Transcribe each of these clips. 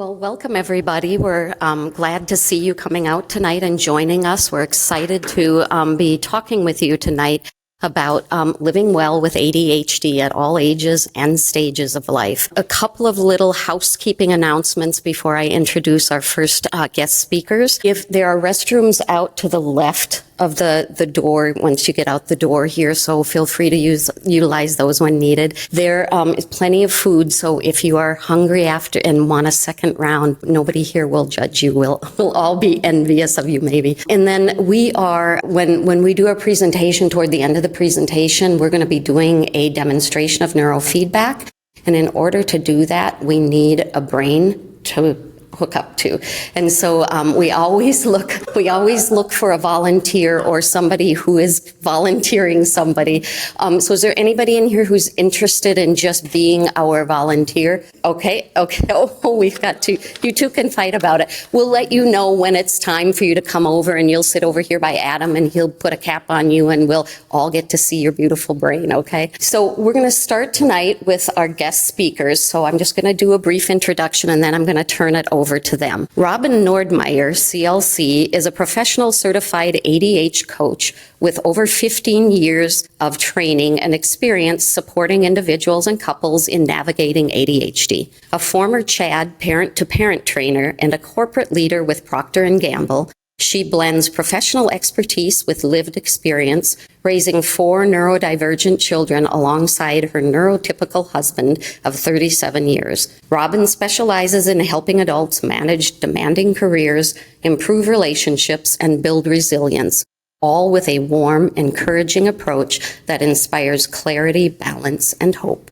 Well, welcome everybody. We're glad to see you coming out tonight and joining us. We're excited to be talking with you tonight about living well with ADHD at all ages and stages of life. A couple of little housekeeping announcements before I introduce our first guest speakers. If there are restrooms out to the left of the door once you get out the door here, so feel free to utilize those when needed. There is plenty of food, so if you are hungry after and want a second round, nobody here will judge you. We'll all be envious of you maybe. And then we are, when we do our presentation, toward the end of the presentation, we're going to be doing a demonstration of neurofeedback. And in order to do that, we need a brain to hook up to. And so we always look for a volunteer or somebody who is volunteering somebody. So is there anybody in here who's interested in just being our volunteer? Okay. Oh, we've got two. You two can fight about it. We'll let you know when it's time for you to come over, and you'll sit over here by Adam and he'll put a cap on you and we'll all get to see your beautiful brain, okay? So we're going to start tonight with our guest speakers. So I'm just going to do a brief introduction and then I'm going to turn it over to them. Robin Nordmeyer, CLC, is a professional certified ADHD coach with over 15 years of training and experience supporting individuals and couples in navigating ADHD. A former CHAD parent-to-parent trainer and a corporate leader with Procter & Gamble, she blends professional expertise with lived experience, raising 4 neurodivergent children alongside her neurotypical husband of 37 years. Robin specializes in helping adults manage demanding careers, improve relationships, and build resilience, all with a warm, encouraging approach that inspires clarity, balance, and hope.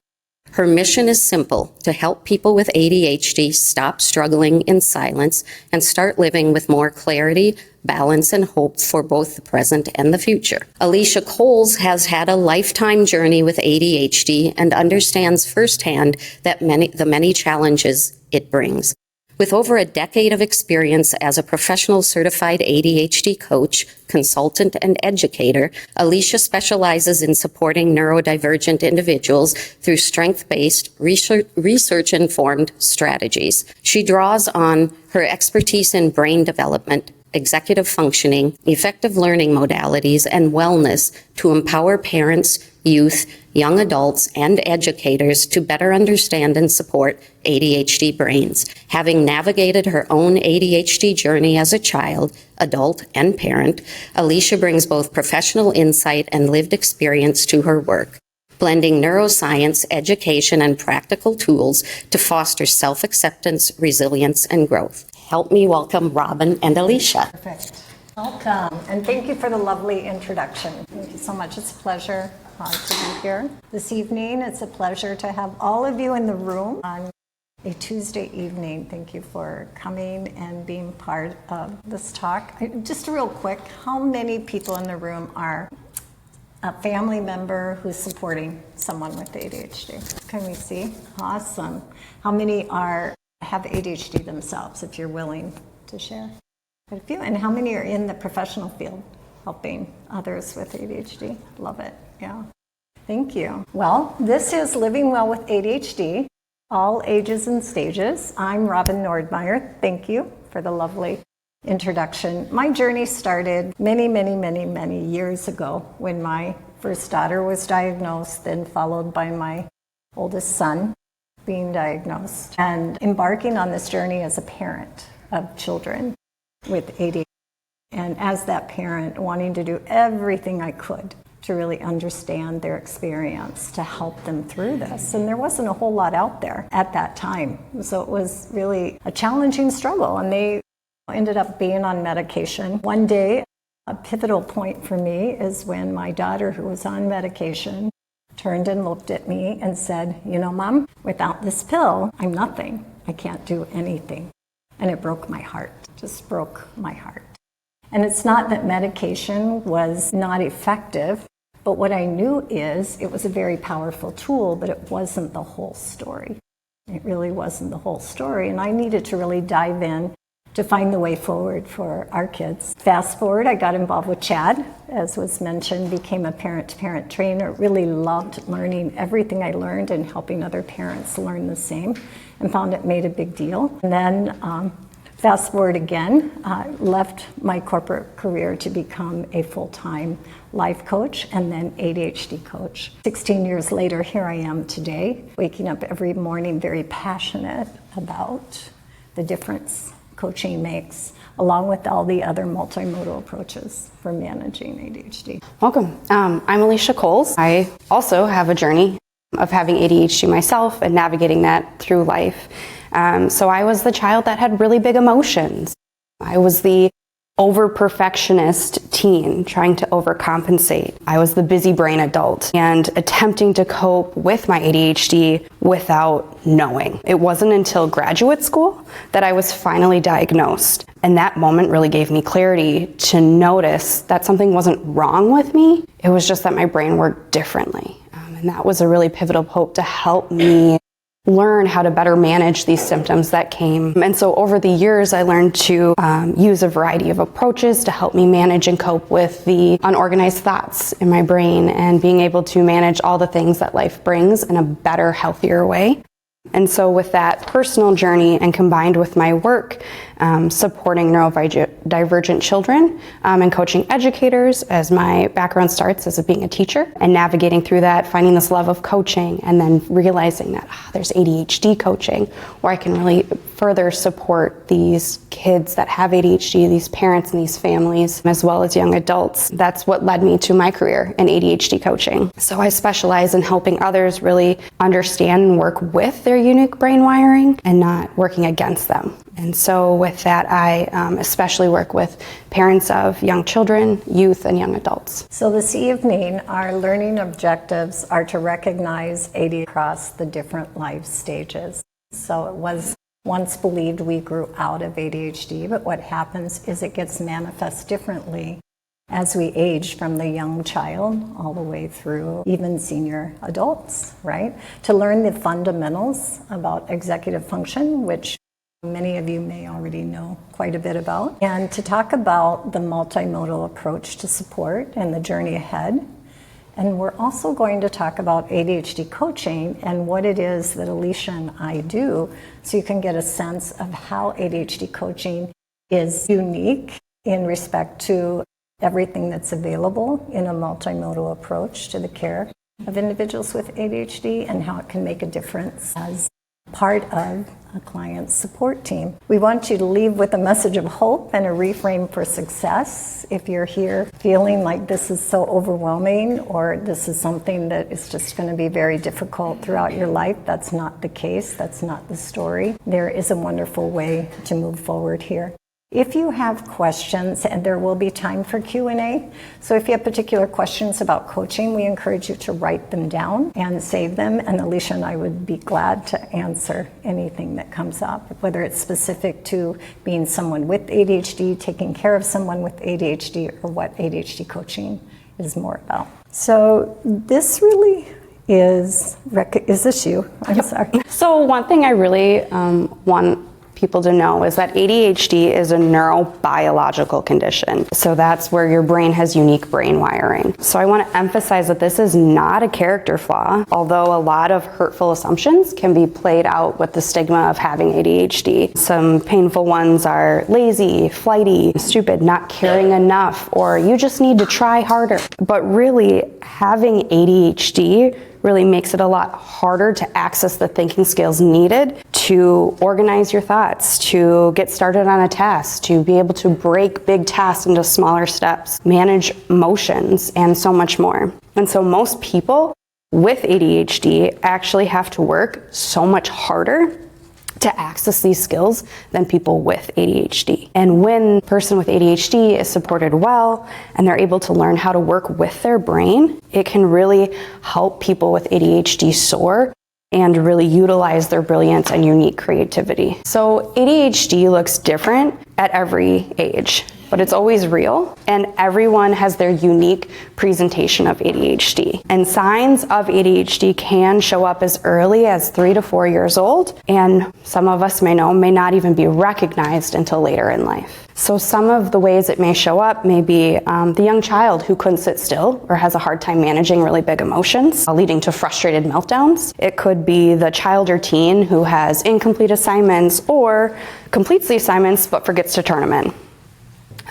Her mission is simple: to help people with ADHD stop struggling in silence and start living with more clarity, balance, and hope for both the present and the future. Alicia Kohls has had a lifetime journey with ADHD and understands firsthand that the many challenges it brings. With over a decade of experience as a professional certified ADHD coach, consultant, and educator, Alicia specializes in supporting neurodivergent individuals through strength-based, research-informed strategies. She draws on her expertise in brain development, executive functioning, effective learning modalities, and wellness to empower parents, youth, young adults, and educators to better understand and support ADHD brains. Having navigated her own ADHD journey as a child, adult, and parent, Alicia brings both professional insight and lived experience to her work, blending neuroscience, education, and practical tools to foster self-acceptance, resilience, and growth. Help me welcome Robin and Alicia. Perfect. Welcome, and thank you for the lovely introduction. Thank you so much. It's a pleasure to be here this evening. It's a pleasure to have all of you in the room on a Tuesday evening. Thank you for coming and being part of this talk. Just real quick, how many people in the room are a family member who's supporting someone with ADHD? Can we see? Awesome. How many have ADHD themselves, if you're willing to share? Quite a few. And how many are in the professional field helping others with ADHD? Love it. Yeah. Thank you. Well, this is Living Well with ADHD, all ages and stages. I'm Robin Nordmeyer. Thank you for the lovely introduction. My journey started many years ago when my first daughter was diagnosed, then followed by my oldest son being diagnosed, and embarking on this journey as a parent of children with ADHD. And as that parent, wanting to do everything I could to really understand their experience, to help them through this. And there wasn't a whole lot out there at that time. So it was really a challenging struggle. And they ended up being on medication. One day, a pivotal point for me is when my daughter, who was on medication, turned and looked at me and said, "You know, Mom, without this pill, I'm nothing. I can't do anything." And it broke my heart, just broke my heart. And it's not that medication was not effective, but what I knew is it was a very powerful tool, but it wasn't the whole story. It really wasn't the whole story. And I needed to really dive in to find the way forward for our kids. Fast forward, I got involved with CHAD, as was mentioned, became a parent-to-parent trainer, really loved learning everything I learned and helping other parents learn the same, and found it made a big deal. And then fast forward again, left my corporate career to become a full-time life coach and then ADHD coach. 16 years later, here I am today, waking up every morning very passionate about the difference coaching makes, along with all the other multimodal approaches for managing ADHD. Welcome. I'm Alicia Kohls. I also have a journey of having ADHD myself and navigating that through life. So I was the child that had really big emotions. I was the over-perfectionist teen trying to overcompensate. I was the busy brain adult and attempting to cope with my ADHD without knowing. It wasn't until graduate school that I was finally diagnosed. And that moment really gave me clarity to notice that something wasn't wrong with me. It was just that my brain worked differently. And that was a really pivotal hope to help me learn how to better manage these symptoms that came. And so over the years, I learned to use a variety of approaches to help me manage and cope with the unorganized thoughts in my brain and being able to manage all the things that life brings in a better, healthier way. And so with that personal journey and combined with my work supporting neurodivergent children and coaching educators, as my background starts as being a teacher, and navigating through that, finding this love of coaching, and then realizing that there's ADHD coaching where I can really further support these kids that have ADHD, these parents and these families, as well as young adults. That's what led me to my career in ADHD coaching. So I specialize in helping others really understand and work with their unique brain wiring and not working against them. And so with that, I especially work with parents of young children, youth, and young adults. So this evening, our learning objectives are to recognize ADHD across the different life stages. So it was once believed we grew out of ADHD, but what happens is it gets manifest differently as we age from the young child all the way through even senior adults, right? To learn the fundamentals about executive function, which many of you may already know quite a bit about, and to talk about the multimodal approach to support and the journey ahead. And we're also going to talk about ADHD coaching and what it is that Alicia and I do, so you can get a sense of how ADHD coaching is unique in respect to everything that's available in a multimodal approach to the care of individuals with ADHD and how it can make a difference as part of a client's support team. We want you to leave with a message of hope and a reframe for success. If you're here feeling like this is so overwhelming or this is something that is just going to be very difficult throughout your life, that's not the case. That's not the story. There is a wonderful way to move forward here. If you have questions, and there will be time for Q&A, so if you have particular questions about coaching, we encourage you to write them down and save them, and Alicia and I would be glad to answer anything that comes up, whether it's specific to being someone with ADHD, taking care of someone with ADHD, or what ADHD coaching is more about. So this really is this you? I'm sorry. So one thing I really want people to know is that ADHD is a neurobiological condition. So that's where your brain has unique brain wiring. So I want to emphasize that this is not a character flaw, although a lot of hurtful assumptions can be played out with the stigma of having ADHD. Some painful ones are lazy, flighty, stupid, not caring enough, or you just need to try harder. But really, having ADHD really makes it a lot harder to access the thinking skills needed to organize your thoughts, to get started on a task, to be able to break big tasks into smaller steps, manage emotions, and so much more. And so most people with ADHD actually have to work so much harder to access these skills than people with ADHD. And when a person with ADHD is supported well and they're able to learn how to work with their brain, it can really help people with ADHD soar and really utilize their brilliance and unique creativity. So ADHD looks different at every age. but it's always real, and everyone has their unique presentation of ADHD. And signs of ADHD can show up as early as 3 to 4 years old, and some of us may know may not even be recognized until later in life. So some of the ways it may show up may be the young child who couldn't sit still or has a hard time managing really big emotions, leading to frustrated meltdowns. It could be the child or teen who has incomplete assignments or completes the assignments but forgets to turn them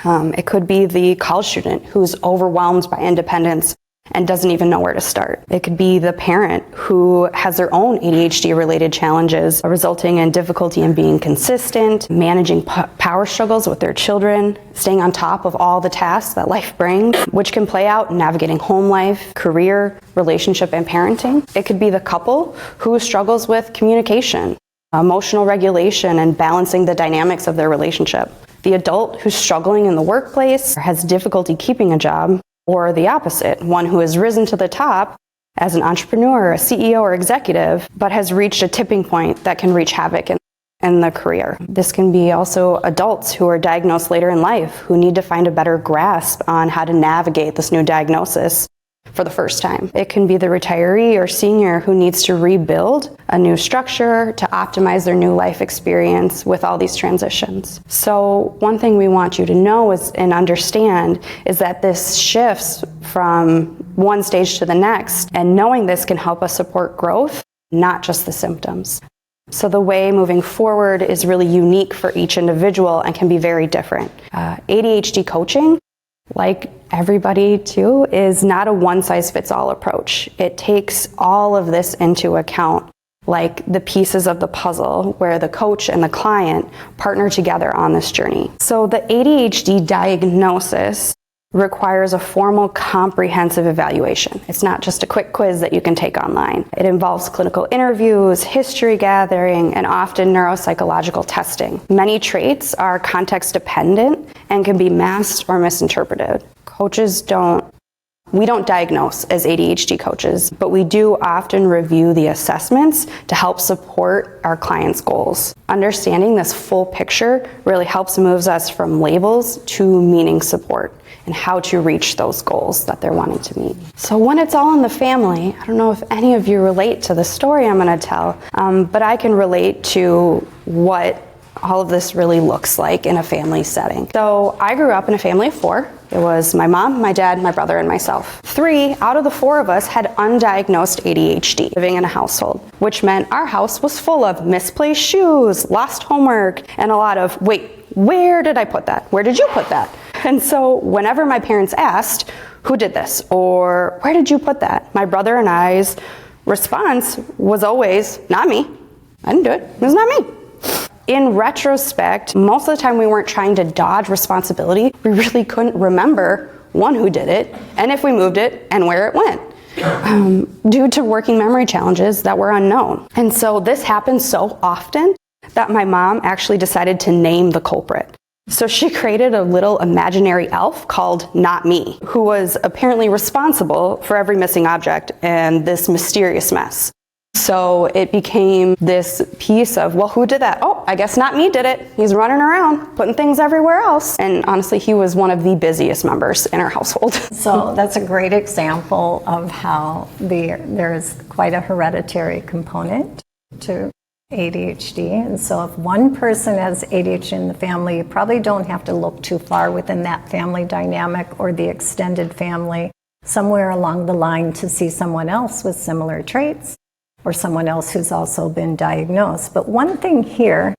in. It could be the college student who's overwhelmed by independence and doesn't even know where to start. It could be the parent who has their own ADHD-related challenges, resulting in difficulty in being consistent, managing power struggles with their children, staying on top of all the tasks that life brings, which can play out in navigating home life, career, relationship, and parenting. It could be the couple who struggles with communication, emotional regulation, and balancing the dynamics of their relationship. The adult who's struggling in the workplace or has difficulty keeping a job, or the opposite, one who has risen to the top as an entrepreneur, a CEO, or executive, but has reached a tipping point that can wreak havoc in the career. This can be also adults who are diagnosed later in life who need to find a better grasp on how to navigate this new diagnosis for the first time. It can be the retiree or senior who needs to rebuild a new structure to optimize their new life experience with all these transitions. So one thing we want you to know and understand is that this shifts from one stage to the next, and knowing this can help us support growth, not just the symptoms. So the way moving forward is really unique for each individual and can be very different. ADHD coaching, like everybody too, is not a one-size-fits-all approach. It takes all of this into account, like the pieces of the puzzle where the coach and the client partner together on this journey. So the ADHD diagnosis requires a formal, comprehensive evaluation. It's not just a quick quiz that you can take online. It involves clinical interviews, history gathering, and often neuropsychological testing. Many traits are context dependent and can be masked or misinterpreted. We don't diagnose as ADHD coaches, but we do often review the assessments to help support our clients' goals. Understanding this full picture really helps moves us from labels to meaning support and how to reach those goals that they're wanting to meet. So when it's all in the family, I don't know if any of you relate to the story I'm going to tell, but I can relate to what all of this really looks like in a family setting. So I grew up in a family of 4. It was my mom, my dad, my brother, and myself. 3 out of the 4 of us had undiagnosed ADHD living in a household, which meant our house was full of misplaced shoes, lost homework, and a lot of, wait, where did I put that? Where did you put that? And so whenever my parents asked, who did this? Or where did you put that? My brother and I's response was always, not me. I didn't do it. It was not me. In retrospect, most of the time we weren't trying to dodge responsibility. We really couldn't remember, one, who did it, and if we moved it, and where it went, due to working memory challenges that were unknown. And so this happened so often that my mom actually decided to name the culprit. So she created a little imaginary elf called Not Me, who was apparently responsible for every missing object and this mysterious mess. So it became this piece of, well, who did that? Oh, I guess Not Me did it. He's running around, putting things everywhere else. And honestly, he was one of the busiest members in our household. So that's a great example of how there is quite a hereditary component to ADHD. And so if one person has ADHD in the family, you probably don't have to look too far within that family dynamic or the extended family, somewhere along the line to see someone else with similar traits, or someone else who's also been diagnosed. But one thing here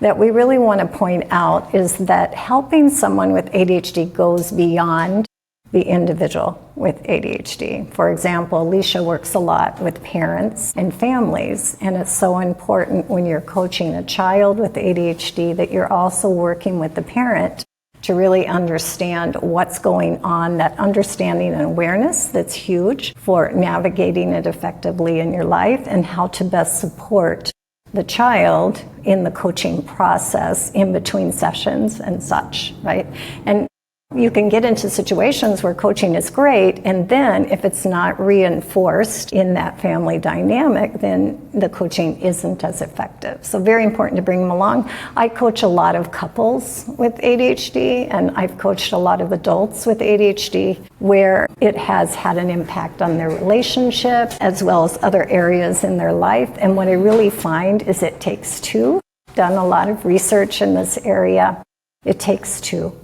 that we really want to point out is that helping someone with ADHD goes beyond the individual with ADHD. For example, Alicia works a lot with parents and families, and it's so important when you're coaching a child with ADHD that you're also working with the parent to really understand what's going on, that understanding and awareness that's huge for navigating it effectively in your life, and how to best support the child in the coaching process in between sessions and such, right? And You can get into situations where coaching is great, and then if it's not reinforced in that family dynamic, then the coaching isn't as effective. So very important to bring them along. I coach a lot of couples with ADHD, and I've coached a lot of adults with ADHD where it has had an impact on their relationship as well as other areas in their life. And what I really find is it takes two. I've done a lot of research in this area. It takes two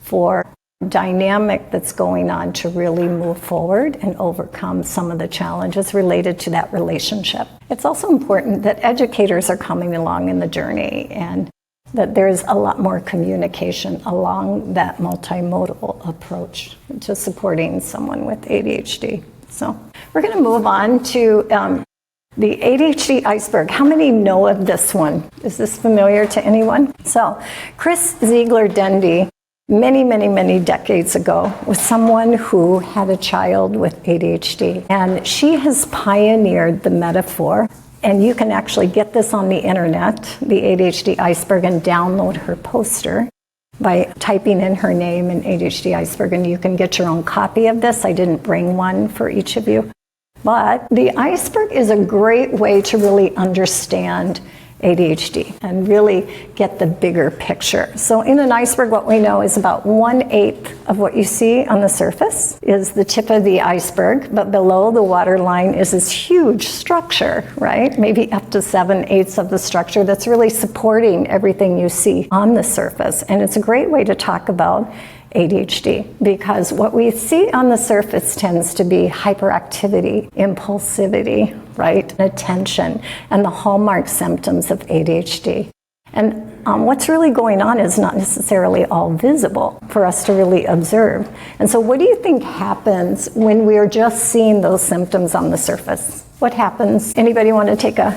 for dynamic that's going on to really move forward and overcome some of the challenges related to that relationship. It's also important that educators are coming along in the journey and that there's a lot more communication along that multimodal approach to supporting someone with ADHD. So we're going to move on to the ADHD iceberg. How many know of this one? Is this familiar to anyone? So Chris Ziegler-Dendy, many decades ago, was someone who had a child with ADHD. And she has pioneered the metaphor, and you can actually get this on the internet, the ADHD iceberg, and download her poster by typing in her name in ADHD iceberg, and you can get your own copy of this. I didn't bring one for each of you. But the iceberg is a great way to really understand ADHD and really get the bigger picture. So in an iceberg, what we know is about 1/8 of what you see on the surface is the tip of the iceberg, but below the waterline is this huge structure, right? Maybe up to 7/8 of the structure that's really supporting everything you see on the surface. And it's a great way to talk about ADHD, because what we see on the surface tends to be hyperactivity, impulsivity, right, attention, and the hallmark symptoms of ADHD. And what's really going on is not necessarily all visible for us to really observe. And so what do you think happens when we're just seeing those symptoms on the surface? What happens? Anybody want to take a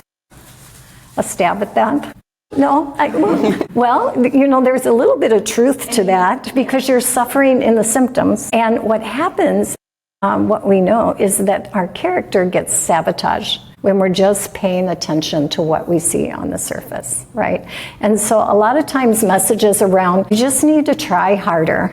stab at that? No? Well, you know, there's a little bit of truth to that because you're suffering in the symptoms. And what happens, what we know, is that our character gets sabotaged when we're just paying attention to what we see on the surface, right? And so a lot of times messages around, you just need to try harder.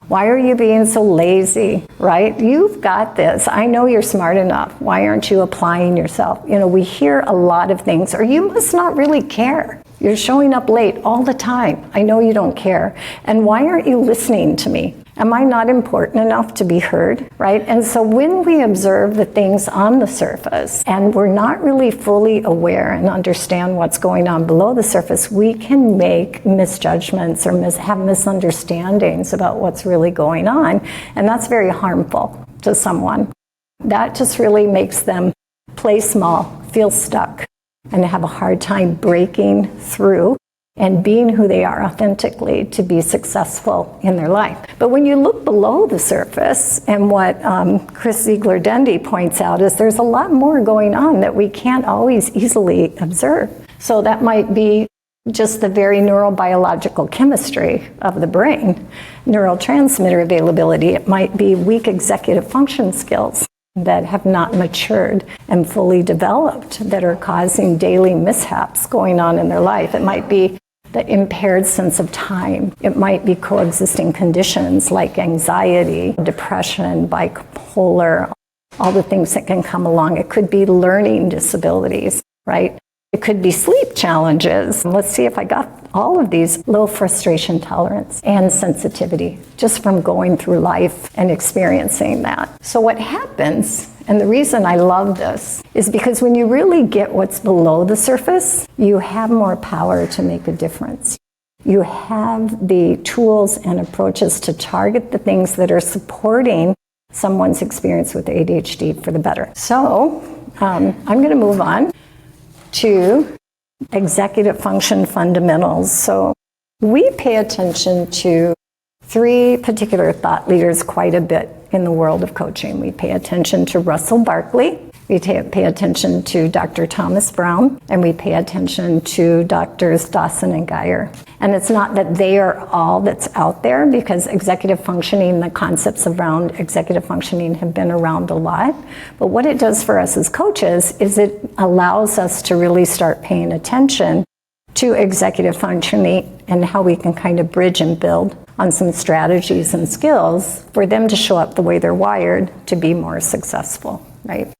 Why are you being so lazy, right? You've got this. I know you're smart enough. Why aren't you applying yourself? You know, we hear a lot of things, or you must not really care. You're showing up late all the time. I know you don't care. And why aren't you listening to me? Am I not important enough to be heard, right? And so when we observe the things on the surface and we're not really fully aware and understand what's going on below the surface, we can make misjudgments or have misunderstandings about what's really going on. And that's very harmful to someone. That just really makes them play small, feel stuck, and have a hard time breaking through and being who they are authentically to be successful in their life. But when you look below the surface, and what Chris Ziegler-Dendy points out is there's a lot more going on that we can't always easily observe. So that might be just the very neurobiological chemistry of the brain, neurotransmitter availability. It might be weak executive function skills that have not matured and fully developed that are causing daily mishaps going on in their life. It might be the impaired sense of time. It might be coexisting conditions like anxiety, depression, bipolar, all the things that can come along. It could be learning disabilities, right? It could be sleep challenges. Let's see if I got all of these. Low frustration tolerance and sensitivity just from going through life and experiencing that. So what happens, and the reason I love this, is because when you really get what's below the surface, you have more power to make a difference. You have the tools and approaches to target the things that are supporting someone's experience with ADHD for the better. So I'm going to move on to executive function fundamentals. So we pay attention to 3 particular thought leaders quite a bit in the world of coaching. We pay attention to Russell Barkley, we pay attention to Dr. Thomas Brown, and we pay attention to Drs. Dawson and Geyer. And it's not that they are all that's out there, because executive functioning, the concepts around executive functioning have been around a lot. But what it does for us as coaches is it allows us to really start paying attention to executive functioning and how we can kind of bridge and build on some strategies and skills for them to show up the way they're wired to be more successful, right?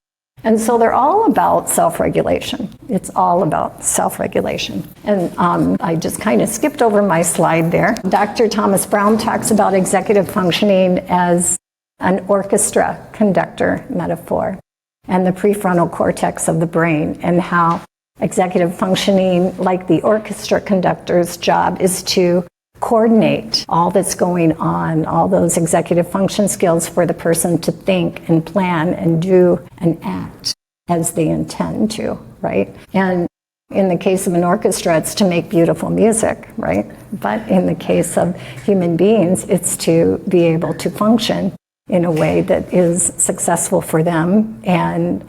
And so they're all about self-regulation. It's all about self-regulation. And I just kind of skipped over my slide there. Dr. Thomas Brown talks about executive functioning as an orchestra conductor metaphor and the prefrontal cortex of the brain, and how executive functioning, like the orchestra conductor's job, is to coordinate all that's going on, all those executive function skills for the person to think and plan and do and act as they intend to, right? And in the case of an orchestra, it's to make beautiful music, right? But in the case of human beings, it's to be able to function in a way that is successful for them and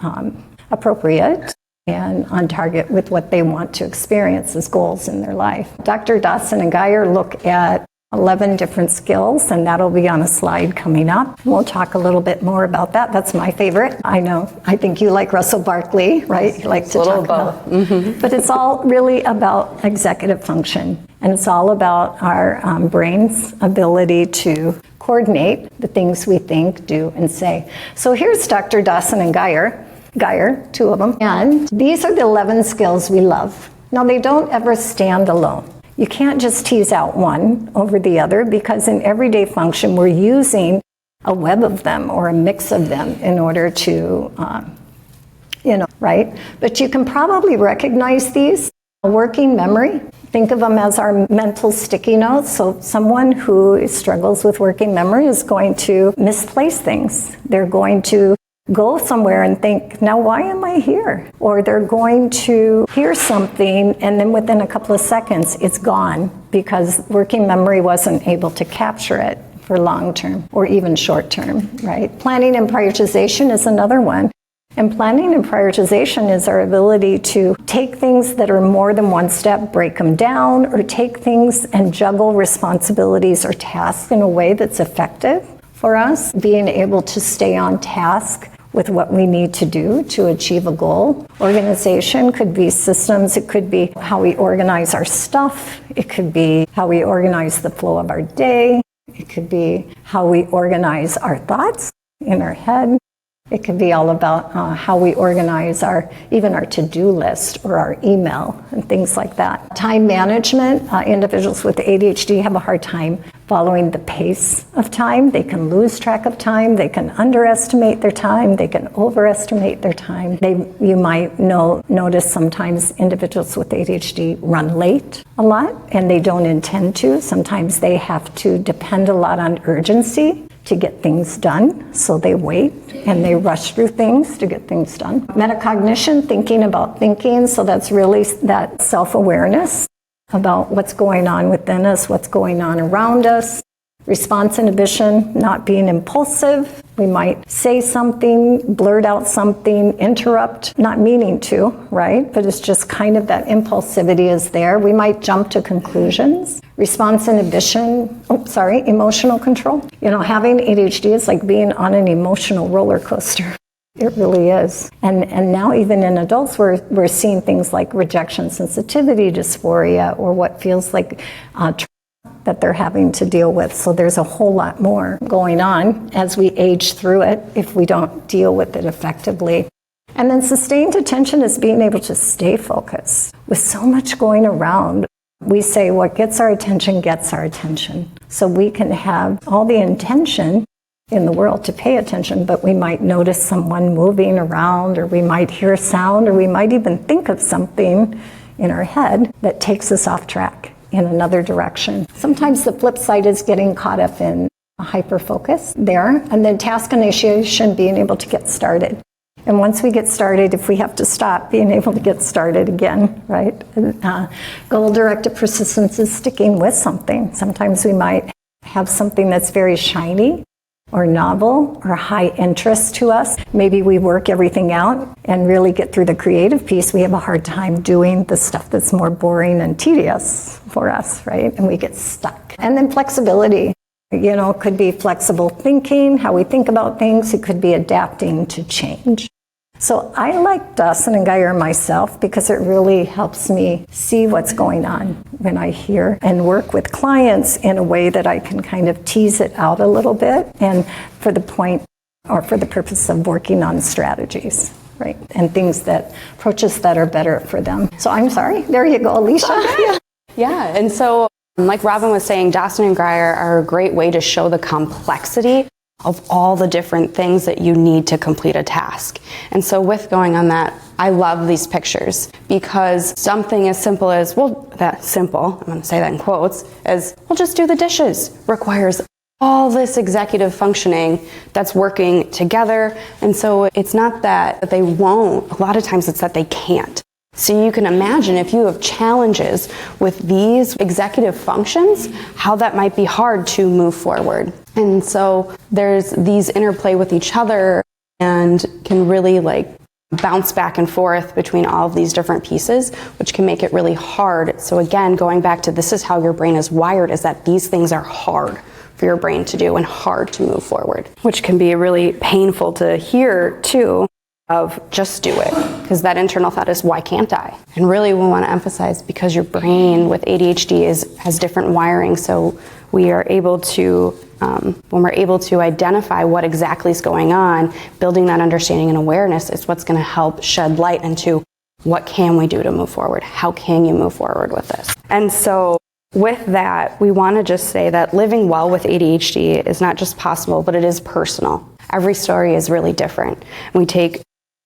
appropriate and on target with what they want to experience as goals in their life. Dr. Dawson and Geyer look at 11 different skills, and that'll be on a slide coming up. We'll talk a little bit more about that. That's my favorite. I know, I think you like Russell Barkley, right? You like to talk about. Mm-hmm. But it's all really about executive function, and it's all about our brain's ability to coordinate the things we think, do, and say. So here's Dr. Dawson and Geyer, two of them, and these are the 11 skills we love. Now, they don't ever stand alone. You can't just tease out one over the other, because in everyday function, we're using a web of them or a mix of them in order to, right? But you can probably recognize these. Working memory, think of them as our mental sticky notes. So someone who struggles with working memory is going to misplace things. They're going to go somewhere and think, now why am I here? Or they're going to hear something and then within a couple of seconds it's gone because working memory wasn't able to capture it for long term or even short term, right? Planning and prioritization is another one. And planning and prioritization is our ability to take things that are more than one step, break them down, or take things and juggle responsibilities or tasks in a way that's effective for us, being able to stay on task with what we need to do to achieve a goal. Organization could be systems, it could be how we organize our stuff, it could be how we organize the flow of our day, it could be how we organize our thoughts in our head. It could be all about how we organize even our to-do list or our email and things like that. Time management, individuals with ADHD have a hard time following the pace of time. They can lose track of time. They can underestimate their time. They can overestimate their time. You might notice sometimes individuals with ADHD run late a lot, and they don't intend to. Sometimes they have to depend a lot on urgency to get things done, so they wait and they rush through things to get things done. Metacognition, thinking about thinking, so that's really that self-awareness about what's going on within us, what's going on around us. Response inhibition, not being impulsive. We might say something, blurt out something, interrupt, not meaning to, right? But it's just kind of that impulsivity is there. We might jump to conclusions. Response inhibition, emotional control. Having ADHD is like being on an emotional roller coaster. It really is. And now even in adults, we're seeing things like rejection sensitivity dysphoria, or what feels like that they're having to deal with. So there's a whole lot more going on as we age through it if we don't deal with it effectively. And then sustained attention is being able to stay focused. With so much going around, we say what gets our attention gets our attention. So we can have all the intention in the world to pay attention, but we might notice someone moving around, or we might hear a sound, or we might even think of something in our head that takes us off track in another direction. Sometimes the flip side is getting caught up in hyper-focus there, and then task initiation, being able to get started. And once we get started, if we have to stop, being able to get started again, right? Goal-directed persistence is sticking with something. Sometimes we might have something that's very shiny or novel or high interest to us. Maybe we work everything out and really get through the creative piece. We have a hard time doing the stuff that's more boring and tedious for us, right? And we get stuck. And then flexibility. It could be flexible thinking, how we think about things. It could be adapting to change. So I like Dawson and Geyer myself because it really helps me see what's going on when I hear and work with clients in a way that I can kind of tease it out a little bit, and for the point or for the purpose of working on strategies, right? And approaches that are better for them. So I'm sorry, there you go, Alicia. Yeah, and so like Robin was saying, Dawson and Geyer are a great way to show the complexity of all the different things that you need to complete a task. And so with going on that, I love these pictures because something as simple as, well, that simple, I'm going to say that in quotes, as, well, just do the dishes, requires all this executive functioning that's working together. And so it's not that they won't, a lot of times it's that they can't. So you can imagine if you have challenges with these executive functions, how that might be hard to move forward. And so there's these interplay with each other and can really like bounce back and forth between all of these different pieces, which can make it really hard. So again, going back to this is how your brain is wired, is that these things are hard for your brain to do and hard to move forward, which can be really painful to hear too, of just do it, because that internal thought is, why can't I? And really we want to emphasize, because your brain with ADHD has different wiring, so we are able to, when we're able to identify what exactly is going on, building that understanding and awareness is what's going to help shed light into what can we do to move forward? How can you move forward with this? And so with that, we want to just say that living well with ADHD is not just possible, but it is personal. Every story is really different. We take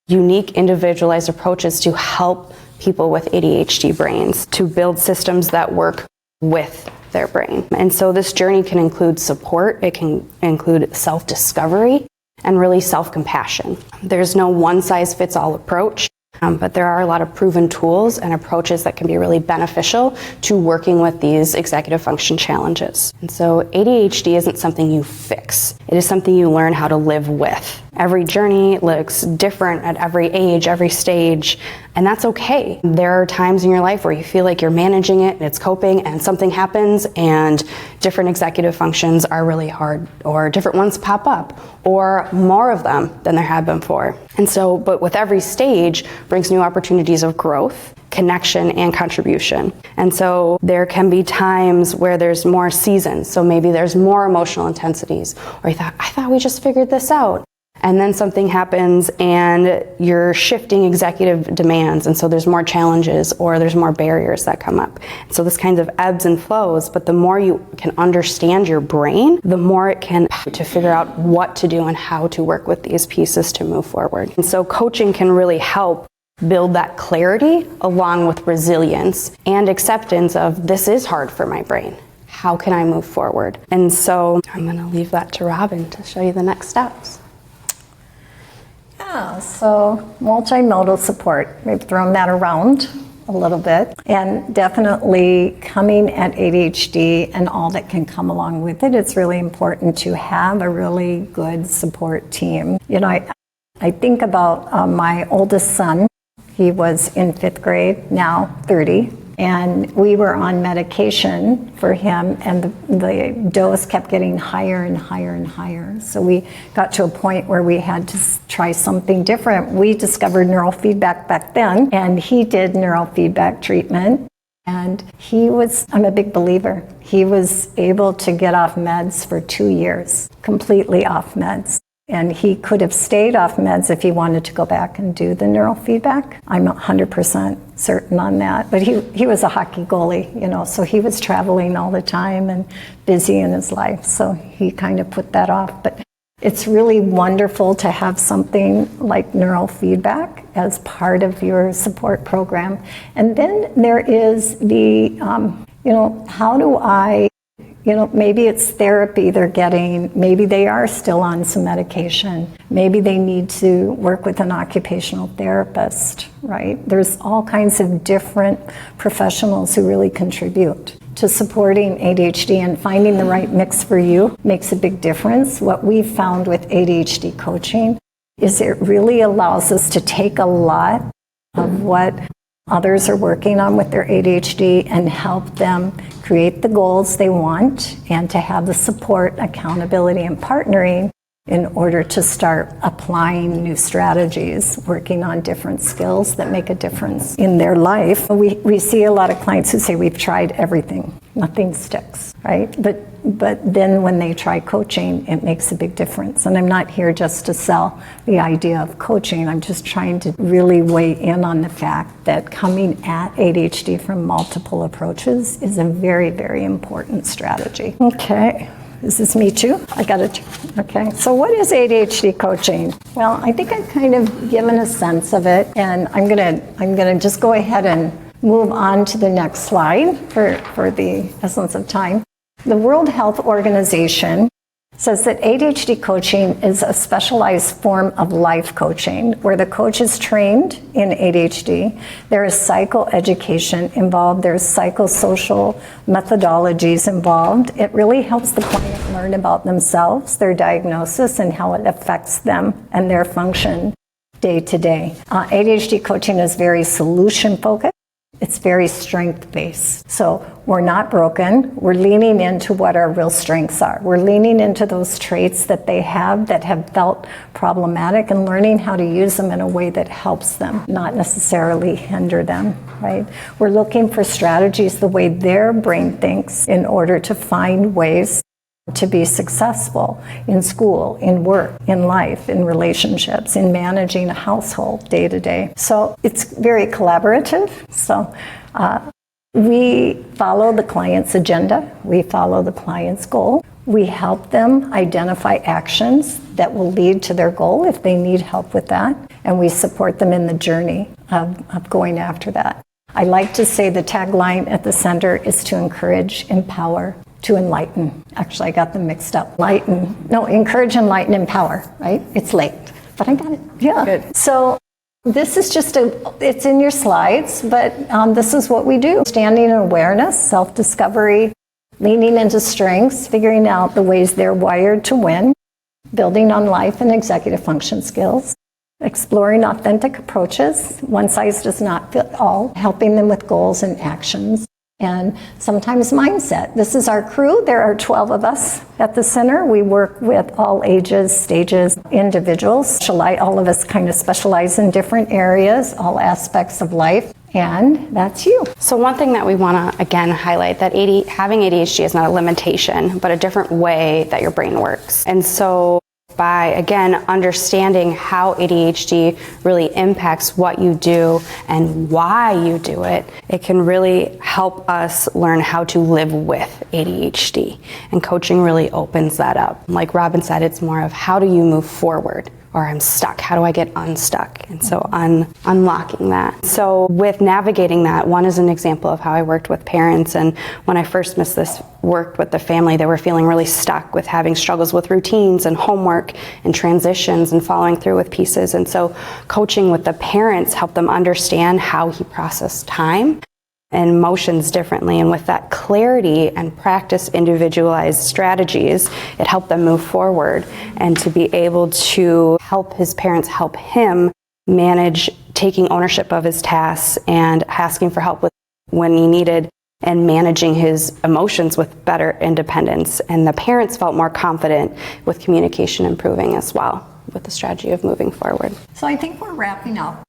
unique, individualized approaches to help people with ADHD brains to build systems that work with their brain. And so this journey can include support, it can include self-discovery, and really self-compassion. There's no one-size-fits-all approach, but there are a lot of proven tools and approaches that can be really beneficial to working with these executive function challenges. And so ADHD isn't something you fix. It is something you learn how to live with. Every journey looks different at every age, every stage, and that's okay. There are times in your life where you feel like you're managing it and it's coping, and something happens and different executive functions are really hard, or different ones pop up, or more of them than there have been before. And so, but with every stage brings new opportunities of growth, connection, and contribution. And so there can be times where there's more seasons. So maybe there's more emotional intensities, or I thought we just figured this out. And then something happens and you're shifting executive demands, and so there's more challenges or there's more barriers that come up. So this kind of ebbs and flows, but the more you can understand your brain, the more it can to figure out what to do and how to work with these pieces to move forward. And so coaching can really help build that clarity along with resilience and acceptance of, this is hard for my brain. How can I move forward? And so I'm going to leave that to Robin to show you the next steps. Yeah, so multimodal support, we've thrown that around a little bit, and definitely coming at ADHD and all that can come along with it, it's really important to have a really good support team. You know, I think about my oldest son. He was in 5th grade, now 30. And we were on medication for him, and the dose kept getting higher and higher and higher. So we got to a point where we had to try something different. We discovered neurofeedback back then, and he did neurofeedback treatment. And I'm a big believer, he was able to get off meds for 2 years, completely off meds. And he could have stayed off meds if he wanted to go back and do the neurofeedback. I'm 100% certain on that. But he was a hockey goalie, you know, so he was traveling all the time and busy in his life. So he kind of put that off. But it's really wonderful to have something like neurofeedback as part of your support program. And then there is the, how do I, maybe it's therapy they're getting, maybe they are still on some medication, maybe they need to work with an occupational therapist, right? There's all kinds of different professionals who really contribute to supporting ADHD, and finding the right mix for you makes a big difference. What we've found with ADHD coaching is it really allows us to take a lot of what others are working on with their ADHD and help them create the goals they want, and to have the support, accountability, and partnering in order to start applying new strategies, working on different skills that make a difference in their life. We see a lot of clients who say, we've tried everything, nothing sticks, right? But then when they try coaching, it makes a big difference. And I'm not here just to sell the idea of coaching. I'm just trying to really weigh in on the fact that coming at ADHD from multiple approaches is a very, very important strategy. Okay. Is this me too? I got it. Okay. So what is ADHD coaching? Well, I think I've kind of given a sense of it, and I'm gonna just go ahead and move on to the next slide for the essence of time. The World Health Organization says that ADHD coaching is a specialized form of life coaching where the coach is trained in ADHD. There is psychoeducation involved. There's psychosocial methodologies involved. It really helps the client learn about themselves, their diagnosis, and how it affects them and their function day to day. ADHD coaching is very solution focused. It's very strength-based. So we're not broken. We're leaning into what our real strengths are. We're leaning into those traits that they have that have felt problematic and learning how to use them in a way that helps them, not necessarily hinder them, right? We're looking for strategies the way their brain thinks in order to find ways to be successful in school, in work, in life, in relationships, in managing a household day to day. So it's very collaborative. So we follow the client's agenda. We follow the client's goal. We help them identify actions that will lead to their goal if they need help with that. And we support them in the journey of going after that. I like to say the tagline at the center is to encourage, empower, to enlighten. Actually, I got them mixed up. Encourage, enlighten, empower, right? It's late, but I got it. Yeah. Good. So this is just it's in your slides, but this is what we do. Standing in awareness, self-discovery, leaning into strengths, figuring out the ways they're wired to win, building on life and executive function skills, exploring authentic approaches, one size does not fit all, helping them with goals and actions, and sometimes mindset. This is our crew. There are 12 of us at the center. We work with all ages, stages, individuals. All of us kind of specialize in different areas, all aspects of life, and that's you. So one thing that we want to, again, highlight that having ADHD is not a limitation, but a different way that your brain works. And so by, again, understanding how ADHD really impacts what you do and why you do it, it can really help us learn how to live with ADHD. And coaching really opens that up. Like Robin said, it's more of how do you move forward? Or I'm stuck, how do I get unstuck? And so unlocking that. So with navigating that, one is an example of how I worked with parents. And when I first worked with the family, they were feeling really stuck with having struggles with routines and homework and transitions and following through with pieces. And so coaching with the parents helped them understand how he processed time and emotions differently, and with that clarity and practice individualized strategies, it helped them move forward and to be able to help his parents help him manage taking ownership of his tasks and asking for help with when he needed and managing his emotions with better independence. And the parents felt more confident with communication improving as well with the strategy of moving forward. So I think we're wrapping up.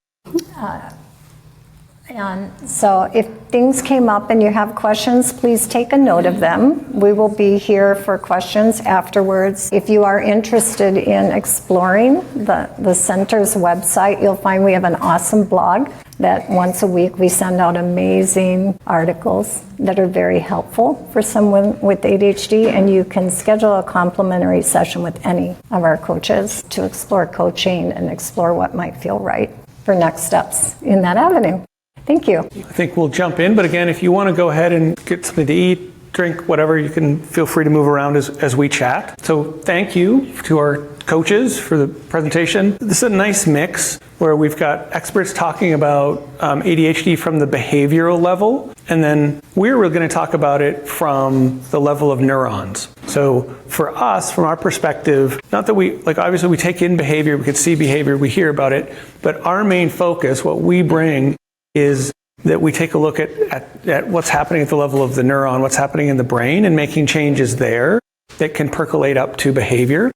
And so if things came up and you have questions, please take a note of them. We will be here for questions afterwards. If you are interested in exploring the center's website, you'll find we have an awesome blog that once a week we send out amazing articles that are very helpful for someone with ADHD, and you can schedule a complimentary session with any of our coaches to explore coaching and explore what might feel right for next steps in that avenue. Thank you. I think we'll jump in, but again, if you want to go ahead and get something to eat, drink, whatever, you can feel free to move around as we chat. So thank you to our coaches for the presentation. This is a nice mix where we've got experts talking about ADHD from the behavioral level, and then we're really going to talk about it from the level of neurons. So for us, from our perspective, not that obviously we take in behavior, we can see behavior, we hear about it, but our main focus, what we bring, is that we take a look at what's happening at the level of the neuron, what's happening in the brain, and making changes there that can percolate up to behavior.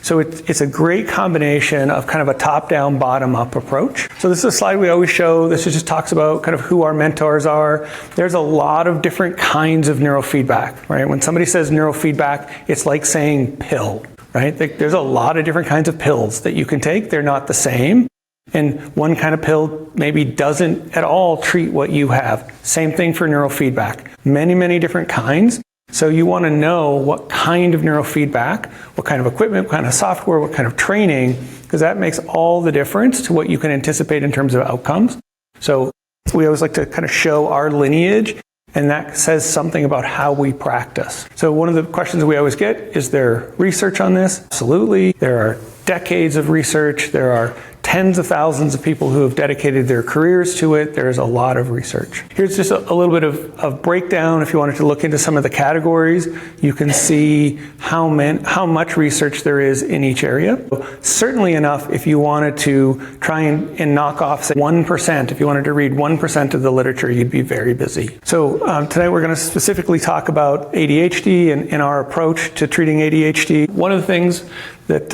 So it's a great combination of kind of a top-down, bottom-up approach. So this is a slide we always show. This just talks about kind of who our mentors are. There's a lot of different kinds of neurofeedback, right? When somebody says neurofeedback, it's like saying pill, right? There's a lot of different kinds of pills that you can take. They're not the same. And one kind of pill maybe doesn't at all treat what you have. Same thing for neurofeedback. Many, many different kinds. So you want to know what kind of neurofeedback, what kind of equipment, what kind of software, what kind of training, because that makes all the difference to what you can anticipate in terms of outcomes. So we always like to kind of show our lineage, and that says something about how we practice. So one of the questions we always get, is there research on this? Absolutely. There are decades of research. There are tens of thousands of people who have dedicated their careers to it. There's a lot of research. Here's just a little bit of breakdown. If you wanted to look into some of the categories, you can see how much research there is in each area. Certainly enough if you wanted to try and knock off, say, 1%. If you wanted to read 1% of the literature, you'd be very busy. So tonight we're going to specifically talk about ADHD and our approach to treating ADHD. One of the things that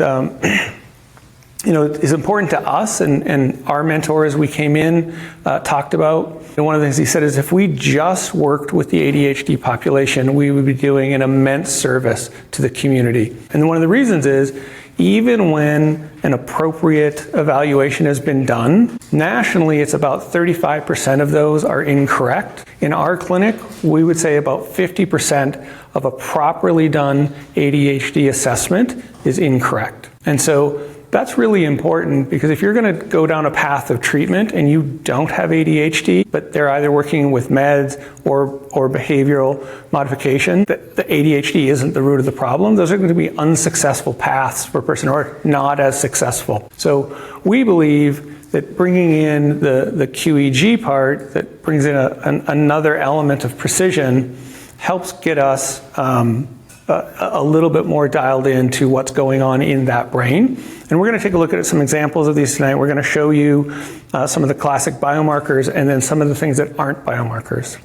is important to us and our mentor as we came in talked about. And one of the things he said is if we just worked with the ADHD population, we would be doing an immense service to the community. And one of the reasons is even when an appropriate evaluation has been done, nationally it's about 35% of those are incorrect. In our clinic, we would say about 50% of a properly done ADHD assessment is incorrect. And so that's really important because if you're going to go down a path of treatment and you don't have ADHD, but they're either working with meds or behavioral modification, the ADHD isn't the root of the problem. Those are going to be unsuccessful paths for a person or not as successful. So we believe that bringing in the QEEG part that brings in another element of precision helps get us a little bit more dialed into what's going on in that brain. And we're going to take a look at some examples of these tonight. We're going to show you some of the classic biomarkers and then some of the things that aren't biomarkers.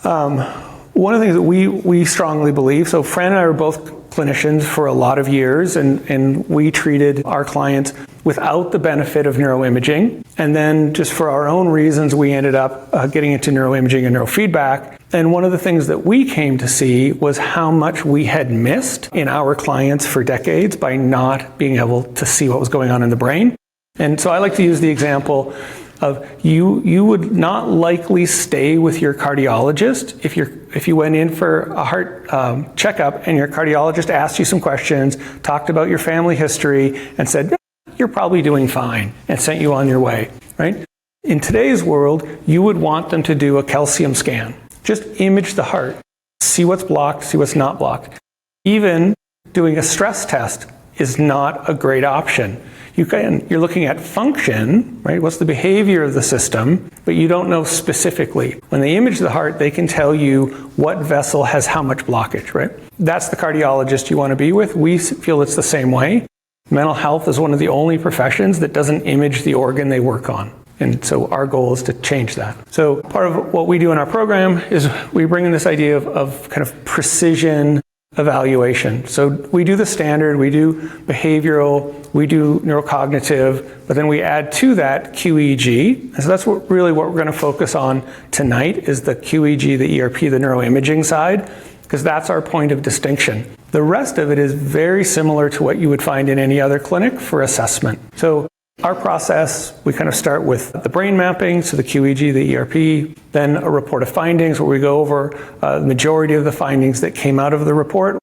One of the things that we strongly believe, so Fran and I are both clinicians for a lot of years, and we treated our clients without the benefit of neuroimaging. And then just for our own reasons, we ended up getting into neuroimaging and neurofeedback. And one of the things that we came to see was how much we had missed in our clients for decades by not being able to see what was going on in the brain. And so I like to use the example of you would not likely stay with your cardiologist if you went in for a heart checkup and your cardiologist asked you some questions, talked about your family history, and said, you're probably doing fine, and sent you on your way, right? In today's world, you would want them to do a calcium scan. Just image the heart, see what's blocked, see what's not blocked. Even doing a stress test is not a great option. You're looking at function, right? What's the behavior of the system, but you don't know specifically. When they image the heart, they can tell you what vessel has how much blockage, right? That's the cardiologist you want to be with. We feel it's the same way. Mental health is one of the only professions that doesn't image the organ they work on. And so our goal is to change that. So part of what we do in our program is we bring in this idea of kind of precision evaluation. So we do the standard, we do behavioral, we do neurocognitive, but then we add to that QEEG. And so that's really what we're going to focus on tonight is the QEEG, the ERP, the neuroimaging side, because that's our point of distinction. The rest of it is very similar to what you would find in any other clinic for assessment. So our process, we kind of start with the brain mapping, so the QEEG, the ERP, then a report of findings where we go over the majority of the findings that came out of the report,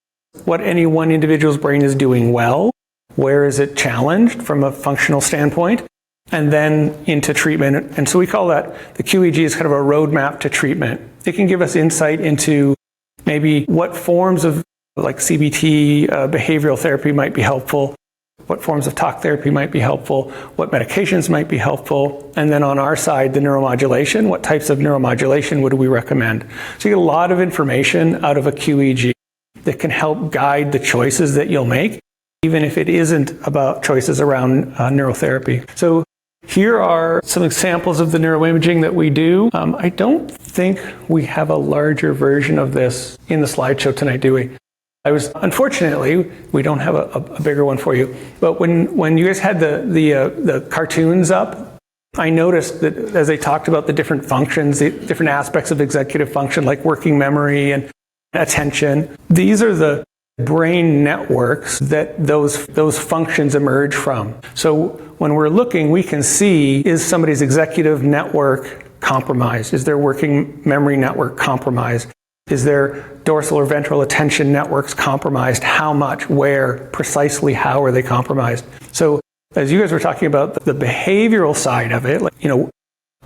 what any one individual's brain is doing well, where is it challenged from a functional standpoint, and then into treatment. And so we call that, the QEEG is kind of a roadmap to treatment. It can give us insight into maybe what forms of like CBT, behavioral therapy might be helpful, what forms of talk therapy might be helpful, what medications might be helpful, and then on our side, the neuromodulation, what types of neuromodulation would we recommend? So you get a lot of information out of a QEEG that can help guide the choices that you'll make, even if it isn't about choices around neurotherapy. So here are some examples of the neuroimaging that we do. I don't think we have a larger version of this in the slideshow tonight, do we? Unfortunately, we don't have a bigger one for you, but when you guys had the cartoons up, I noticed that as they talked about the different functions, the different aspects of executive function, like working memory and attention, these are the brain networks that those functions emerge from. So when we're looking, we can see, is somebody's executive network compromised? Is their working memory network compromised? Is their dorsal or ventral attention networks compromised? How much? Where? Precisely how are they compromised? So as you guys were talking about the behavioral side of it,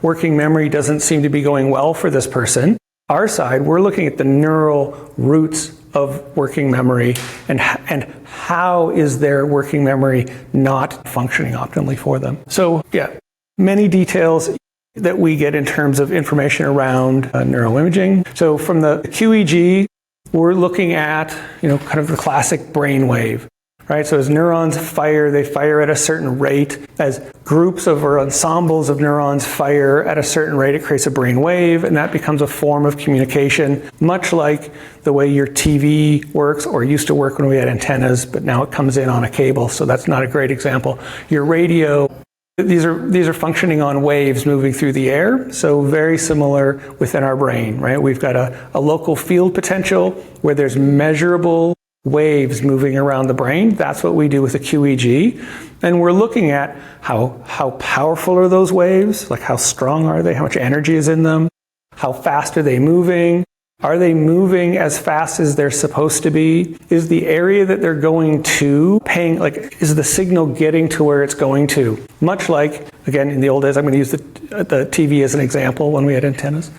working memory doesn't seem to be going well for this person. Our side, we're looking at the neural roots of working memory and how is their working memory not functioning optimally for them. So yeah, many details that we get in terms of information around neuroimaging. So from the QEEG, we're looking at, kind of the classic brain wave, right? So as neurons fire, they fire at a certain rate. As groups of or ensembles of neurons fire at a certain rate, it creates a brain wave, and that becomes a form of communication, much like the way your TV works or used to work when we had antennas, but now it comes in on a cable, so that's not a great example. Your radio, these are functioning on waves moving through the air, so very similar within our brain, right? We've got a local field potential where there's measurable waves moving around the brain. That's what we do with a QEEG. And we're looking at how powerful are those waves? Like how strong are they? How much energy is in them? How fast are they moving? Are they moving as fast as they're supposed to be? Is the area that they're going to is the signal getting to where it's going to? Much like, again, in the old days, I'm going to use the TV as an example when we had antennas.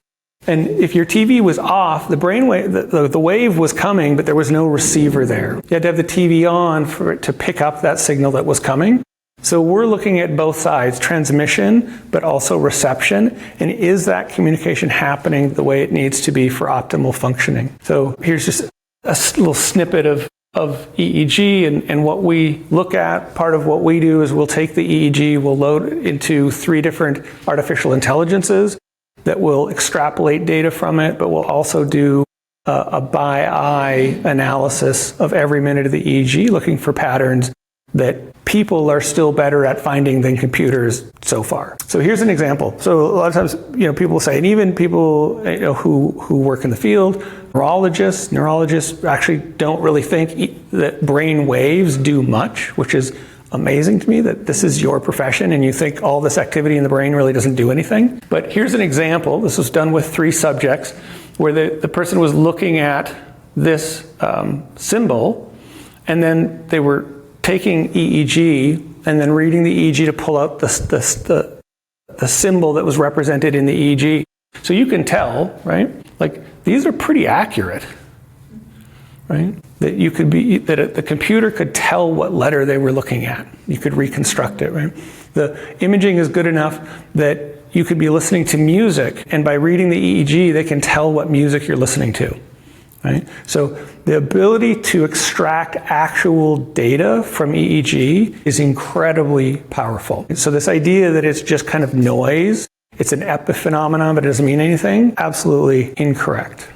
And if your TV was off, the brainwave, the wave was coming, but there was no receiver there. You had to have the TV on for it to pick up that signal that was coming. So we're looking at both sides, transmission, but also reception. And is that communication happening the way it needs to be for optimal functioning? So here's just a little snippet of EEG and what we look at. Part of what we do is we'll take the EEG, we'll load it into 3 different artificial intelligences that will extrapolate data from it, but we'll also do a by-eye analysis of every minute of the EEG, looking for patterns that people are still better at finding than computers so far. So here's an example. So a lot of times, people will say, and even people who work in the field, neurologists actually don't really think that brain waves do much, which is amazing to me that this is your profession and you think all this activity in the brain really doesn't do anything. But here's an example. This was done with 3 subjects where the person was looking at this symbol, and then they were taking EEG and then reading the EEG to pull out the symbol that was represented in the EEG. So you can tell, right? Like these are pretty accurate, right? That the computer could tell what letter they were looking at. You could reconstruct it, right? The imaging is good enough that you could be listening to music, and by reading the EEG, they can tell what music you're listening to, right? So the ability to extract actual data from EEG is incredibly powerful. So this idea that it's just kind of noise, it's an epiphenomenon, but it doesn't mean anything, absolutely incorrect.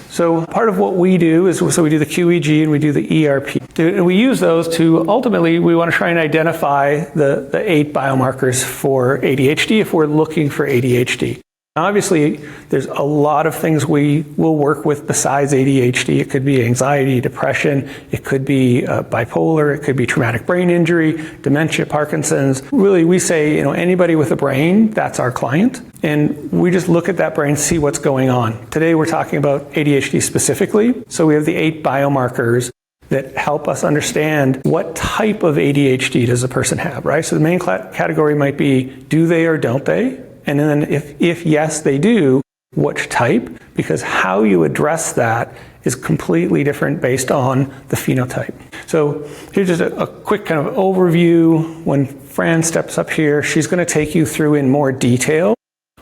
So part of what we do is, we do the QEEG and we do the ERP. And we use those to, ultimately, we want to try and identify the 8 biomarkers for ADHD if we're looking for ADHD. Now, obviously, there's a lot of things we will work with besides ADHD. It could be anxiety, depression, it could be bipolar, it could be traumatic brain injury, dementia, Parkinson's. Really, we say, anybody with a brain, that's our client. And we just look at that brain, see what's going on. Today, we're talking about ADHD specifically. So we have the 8 biomarkers that help us understand what type of ADHD does a person have, right? So the main category might be, do they or don't they? And then if yes, they do, which type? Because how you address that is completely different based on the phenotype. So here's just a quick kind of overview. When Fran steps up here, she's going to take you through in more detail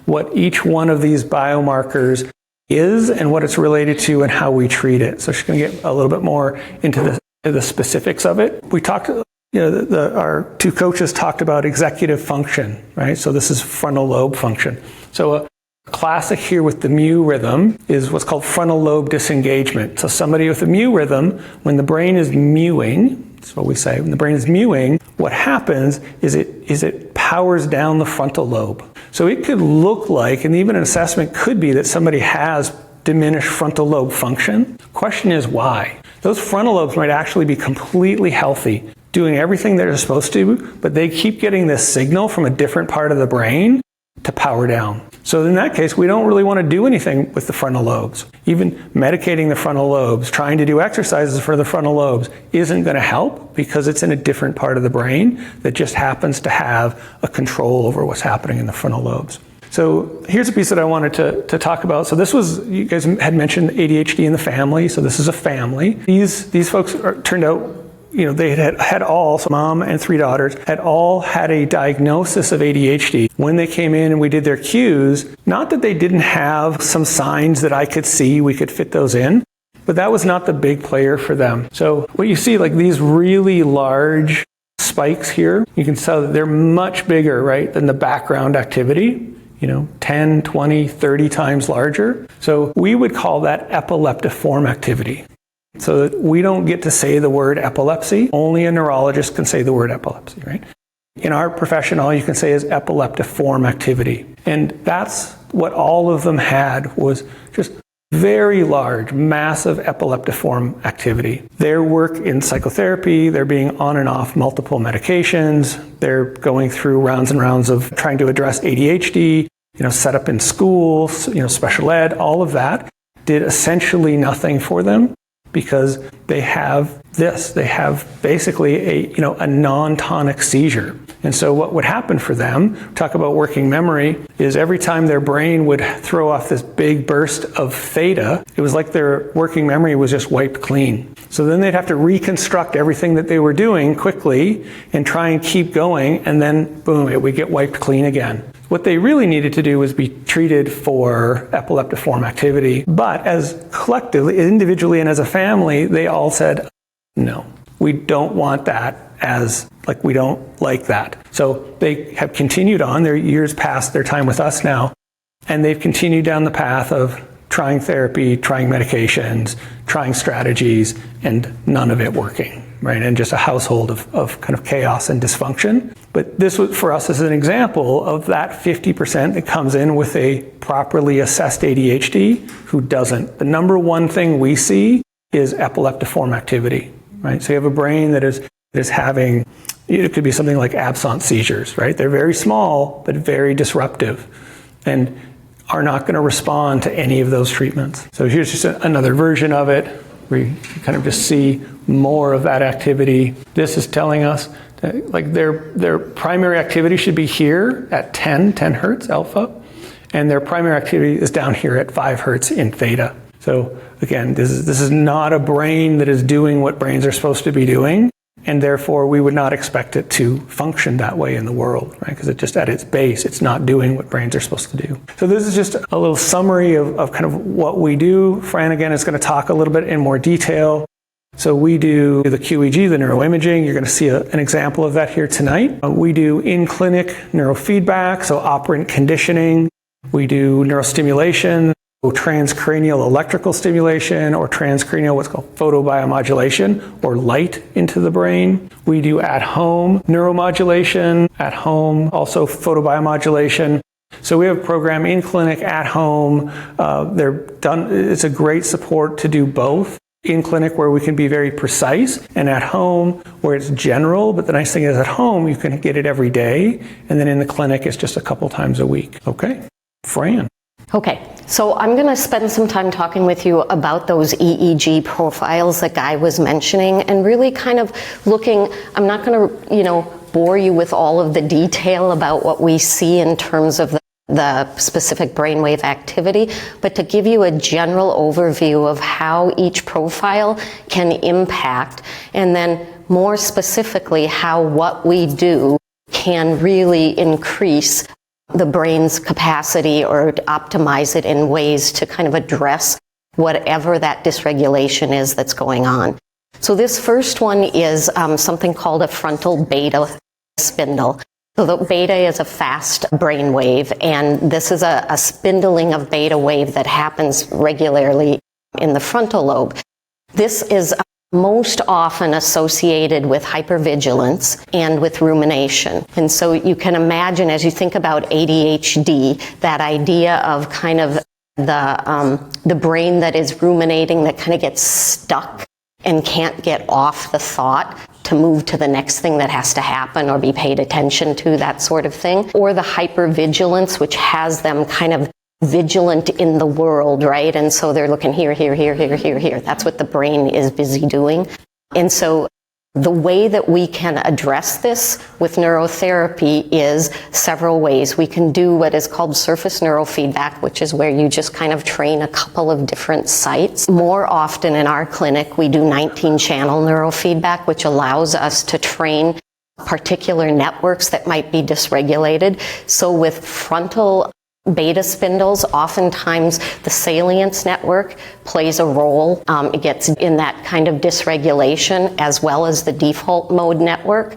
what each one of these biomarkers is and what it's related to and how we treat it. So she's going to get a little bit more into the specifics of it. We talked, our 2 coaches talked about executive function, right? So this is frontal lobe function. So Classic here with the mu rhythm is what's called frontal lobe disengagement. So somebody with a mu rhythm, when the brain is mewing, that's what we say, when the brain is mewing, what happens is it powers down the frontal lobe. So it could look like, and even an assessment could be, that somebody has diminished frontal lobe function. Question is why? Those frontal lobes might actually be completely healthy, doing everything they're supposed to, but they keep getting this signal from a different part of the brain to power down. So in that case, we don't really want to do anything with the frontal lobes. Even medicating the frontal lobes, trying to do exercises for the frontal lobes isn't going to help, because it's in a different part of the brain that just happens to have a control over what's happening in the frontal lobes. So here's a piece that I wanted to talk about. So this was, you guys had mentioned ADHD in the family, so this is a family. These folks turned out, they had all, so mom and 3 daughters, had all had a diagnosis of ADHD. When they came in and we did their cues, not that they didn't have some signs that I could see, we could fit those in, but that was not the big player for them. So what you see, like these really large spikes here, you can tell that they're much bigger, right, than the background activity. 10, 20, 30 times larger. So we would call that epileptiform activity. So that we don't get to say the word epilepsy. Only a neurologist can say the word epilepsy, right? In our profession, all you can say is epileptiform activity. And that's what all of them had, was just very large, massive epileptiform activity. Their work in psychotherapy, they're being on and off multiple medications, they're going through rounds and rounds of trying to address ADHD, set up in schools, special ed, all of that did essentially nothing for them, because they have this. They have basically a non-tonic seizure. And so what would happen for them, talk about working memory, is every time their brain would throw off this big burst of theta, it was like their working memory was just wiped clean. So then they'd have to reconstruct everything that they were doing quickly and try and keep going, and then boom, it would get wiped clean again. What they really needed to do was be treated for epileptiform activity, but as collectively, individually and as a family, they all said, no, we don't want that, we don't like that. So they have continued on, their years past their time with us now, and they've continued down the path of trying therapy, trying medications, trying strategies, and none of it working, right? And just a household of kind of chaos and dysfunction. But this was, for us, as an example of that 50% that comes in with a properly assessed ADHD who doesn't. The number one thing we see is epileptiform activity, right? So you have a brain that is having, it could be something like absence seizures, right? They're very small, but very disruptive, and are not going to respond to any of those treatments. So here's just another version of it, where you kind of just see more of that activity. This is telling us that their primary activity should be here at 10 hertz alpha, and their primary activity is down here at 5 hertz in theta. So again, this is not a brain that is doing what brains are supposed to be doing, and therefore we would not expect it to function that way in the world, right? Because it just, at its base, it's not doing what brains are supposed to do. So this is just a little summary of kind of what we do. Fran, again, is going to talk a little bit in more detail. So we do the QEEG, the neuroimaging. You're going to see an example of that here tonight. We do in-clinic neurofeedback, so operant conditioning. We do neurostimulation, transcranial electrical stimulation, or transcranial what's called photobiomodulation, or light into the brain. We do at-home neuromodulation, at home also photobiomodulation. So we have a program in clinic, at home. It's a great support to do both. In clinic, where we can be very precise, and at home where it's general, but the nice thing is at home you can get it every day, and then in the clinic it's just a couple times a week. Okay, Fran. Okay, so I'm going to spend some time talking with you about those EEG profiles that Guy was mentioning, and really kind of looking, I'm not going to, bore you with all of the detail about what we see in terms of the specific brainwave activity, but to give you a general overview of how each profile can impact, and then more specifically how what we do can really increase the brain's capacity or optimize it in ways to kind of address whatever that dysregulation is that's going on. So this first one is something called a frontal beta spindle. So the beta is a fast brain wave, and this is a spindling of beta wave that happens regularly in the frontal lobe. This is most often associated with hypervigilance and with rumination. And so you can imagine, as you think about ADHD, that idea of kind of the brain that is ruminating, that kind of gets stuck and can't get off the thought to move to the next thing that has to happen or be paid attention to, that sort of thing. Or the hypervigilance, which has them kind of vigilant in the world, right? And so they're looking here, here, here, here, here, here. That's what the brain is busy doing. And so the way that we can address this with neurotherapy is several ways. We can do what is called surface neurofeedback, which is where you just kind of train a couple of different sites. More often in our clinic, we do 19-channel neurofeedback, which allows us to train particular networks that might be dysregulated. So with frontal beta spindles, oftentimes the salience network plays a role. It gets in that kind of dysregulation, as well as the default mode network.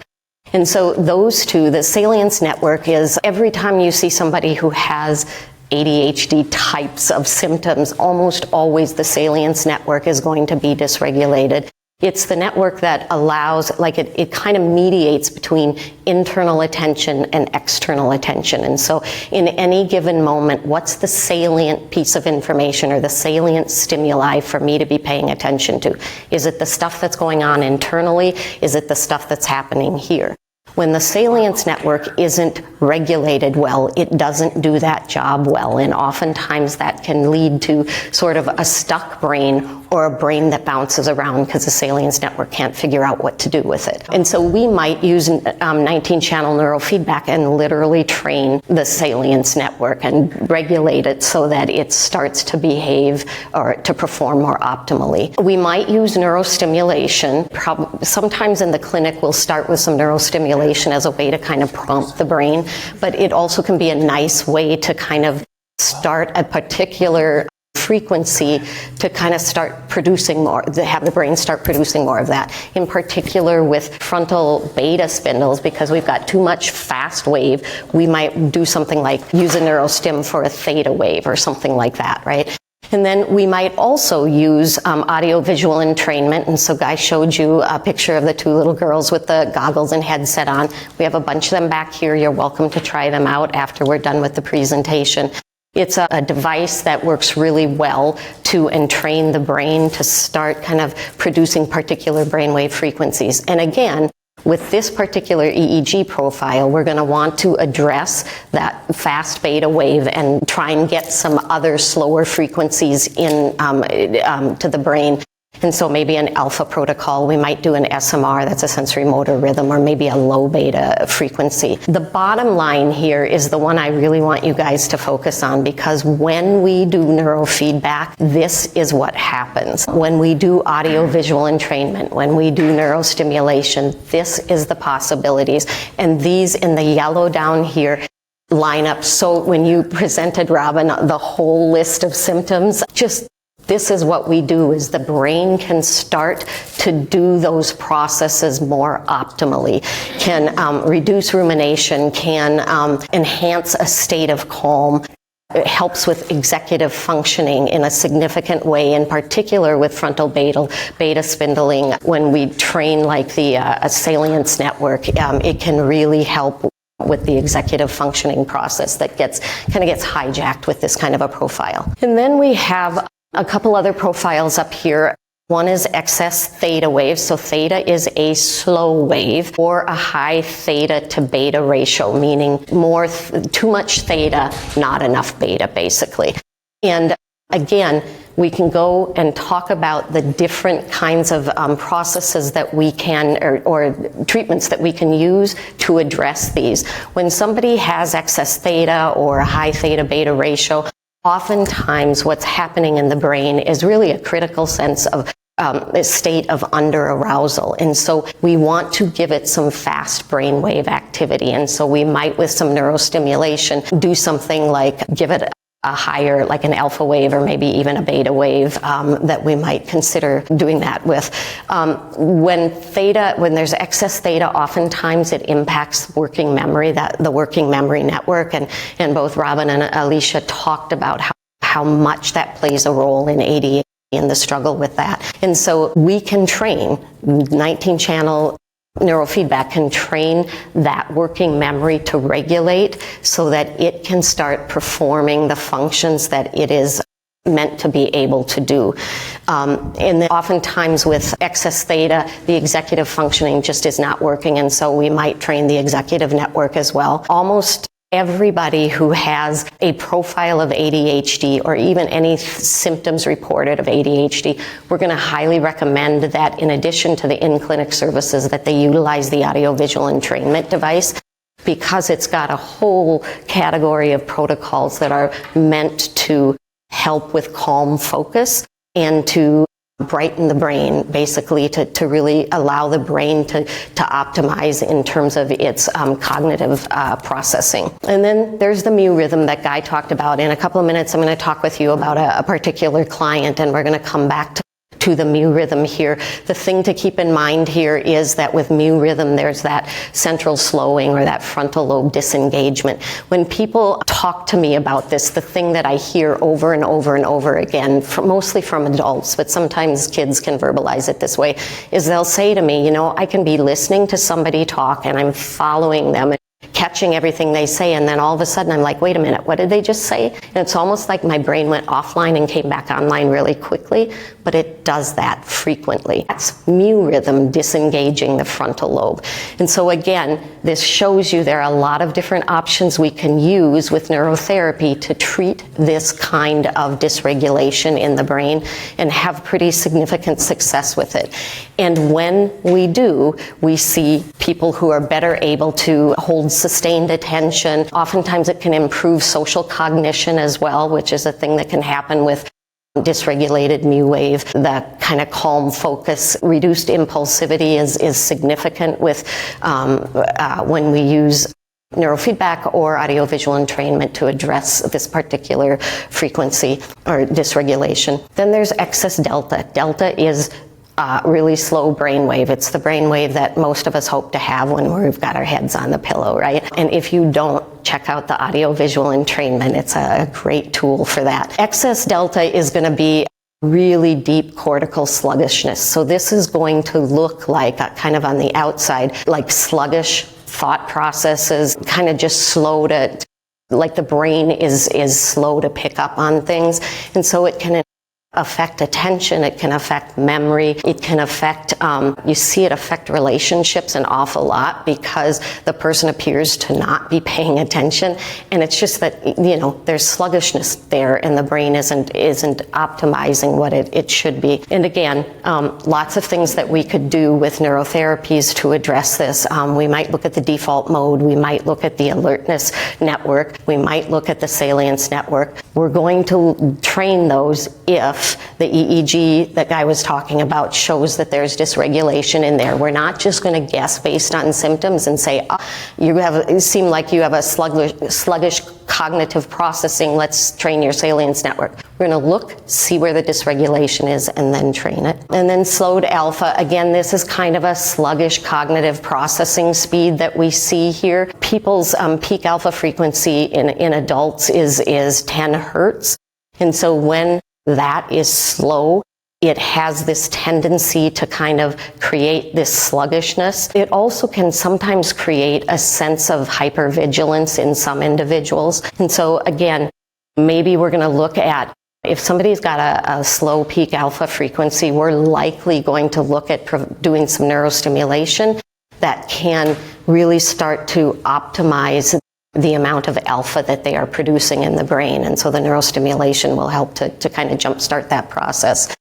And so those two, the salience network is every time you see somebody who has ADHD types of symptoms, almost always the salience network is going to be dysregulated. It's the network that allows, it kind of mediates between internal attention and external attention. And so in any given moment, what's the salient piece of information or the salient stimuli for me to be paying attention to? Is it the stuff that's going on internally? Is it the stuff that's happening here? When the salience network isn't regulated well, it doesn't do that job well, and oftentimes that can lead to sort of a stuck brain or a brain that bounces around because the salience network can't figure out what to do with it. And so we might use 19-channel neurofeedback and literally train the salience network and regulate it so that it starts to behave or to perform more optimally. We might use neurostimulation. Sometimes in the clinic we'll start with some neurostimulation as a way to kind of prompt the brain, but it also can be a nice way to kind of start a particular frequency to kind of start producing more, to have the brain start producing more of that. In particular with frontal beta spindles, because we've got too much fast wave, we might do something like use a neurostim for a theta wave or something like that, right? And then we might also use audio-visual entrainment. And so Guy showed you a picture of the two little girls with the goggles and headset on. We have a bunch of them back here. You're welcome to try them out after we're done with the presentation. It's a device that works really well to entrain the brain to start kind of producing particular brainwave frequencies. And again, with this particular EEG profile, we're going to want to address that fast beta wave and try and get some other slower frequencies in to the brain. And so maybe an alpha protocol, we might do an SMR, that's a sensory motor rhythm, or maybe a low beta frequency. The bottom line here is the one I really want you guys to focus on, because when we do neurofeedback, this is what happens. When we do audio-visual entrainment, when we do neurostimulation, this is the possibilities. And these in the yellow down here line up. So when you presented, Robin, the whole list of symptoms, this is what we do, is the brain can start to do those processes more optimally, can reduce rumination, can enhance a state of calm. It helps with executive functioning in a significant way, in particular with frontal beta spindling. When we train like the salience network, it can really help with the executive functioning process that gets hijacked with this kind of a profile. And then we have a couple other profiles up here. One is excess theta wave. So theta is a slow wave, or a high theta to beta ratio, meaning too much theta, not enough beta, basically. And again, we can go and talk about the different kinds of processes that we can, or treatments that we can use to address these. When somebody has excess theta or a high theta beta ratio, oftentimes what's happening in the brain is really a critical sense of a state of under-arousal. And so we want to give it some fast brainwave activity. And so we might, with some neurostimulation, do something like give it a higher, like an alpha wave or maybe even a beta wave, that we might consider doing that with. When there's excess theta, oftentimes it impacts working memory, the working memory network, and both Robin and Alicia talked about how much that plays a role in ADHD and the struggle with that. And so we can train 19-channel neurofeedback can train that working memory to regulate so that it can start performing the functions that it is meant to be able to do. And then oftentimes with excess theta, the executive functioning just is not working, and so we might train the executive network as well. Almost everybody who has a profile of ADHD or even any symptoms reported of ADHD, we're going to highly recommend that in addition to the in-clinic services that they utilize the audiovisual entrainment device, because it's got a whole category of protocols that are meant to help with calm focus and to brighten the brain, basically to really allow the brain to optimize in terms of its cognitive processing. And then there's the mu rhythm that Guy talked about. In a couple of minutes, I'm going to talk with you about a particular client, and we're going to come back to the mu rhythm here. The thing to keep in mind here is that with mu rhythm, there's that central slowing or that frontal lobe disengagement. When people talk to me about this, the thing that I hear over and over and over again, mostly from adults, but sometimes kids can verbalize it this way, is they'll say to me, I can be listening to somebody talk and I'm following them, catching everything they say, and then all of a sudden I'm like, wait a minute, what did they just say? And it's almost like my brain went offline and came back online really quickly, but it does that frequently. That's mu rhythm disengaging the frontal lobe. And so again, this shows you there are a lot of different options we can use with neurotherapy to treat this kind of dysregulation in the brain and have pretty significant success with it. And when we do, we see people who are better able to hold sustained attention. Oftentimes it can improve social cognition as well, which is a thing that can happen with dysregulated mu wave. The kind of calm focus, reduced impulsivity is significant with when we use neurofeedback or audiovisual entrainment to address this particular frequency or dysregulation. Then there's excess delta. Delta is really slow brainwave. It's the brainwave that most of us hope to have when we've got our heads on the pillow, right? And if you don't, check out the audiovisual entrainment. It's a great tool for that. Excess delta is going to be really deep cortical sluggishness. So this is going to look like kind of on the outside, like sluggish thought processes, kind of just slow to, like the brain is slow to pick up on things. And so it can affect attention, it can affect memory, it can affect, you see it affect relationships an awful lot because the person appears to not be paying attention, and it's just that, there's sluggishness there and the brain isn't optimizing what it should be. And again, lots of things that we could do with neurotherapies to address this. We might look at the default mode, we might look at the alertness network, we might look at the salience network. We're going to train those if the EEG that Guy was talking about shows that there's dysregulation in there. We're not just going to guess based on symptoms and say, you seem like you have a sluggish cognitive processing, let's train your salience network. We're going to look, see where the dysregulation is, and then train it. And then slowed alpha, again, this is kind of a sluggish cognitive processing speed that we see here. People's peak alpha frequency in adults is 10 hertz. And so when that is slow, it has this tendency to kind of create this sluggishness. It also can sometimes create a sense of hypervigilance in some individuals. And so again, maybe we're going to look at, if somebody's got a slow peak alpha frequency, we're likely going to look at doing some neurostimulation that can really start to optimize the amount of alpha that they are producing in the brain. And so the neurostimulation will help to kind of jumpstart that process.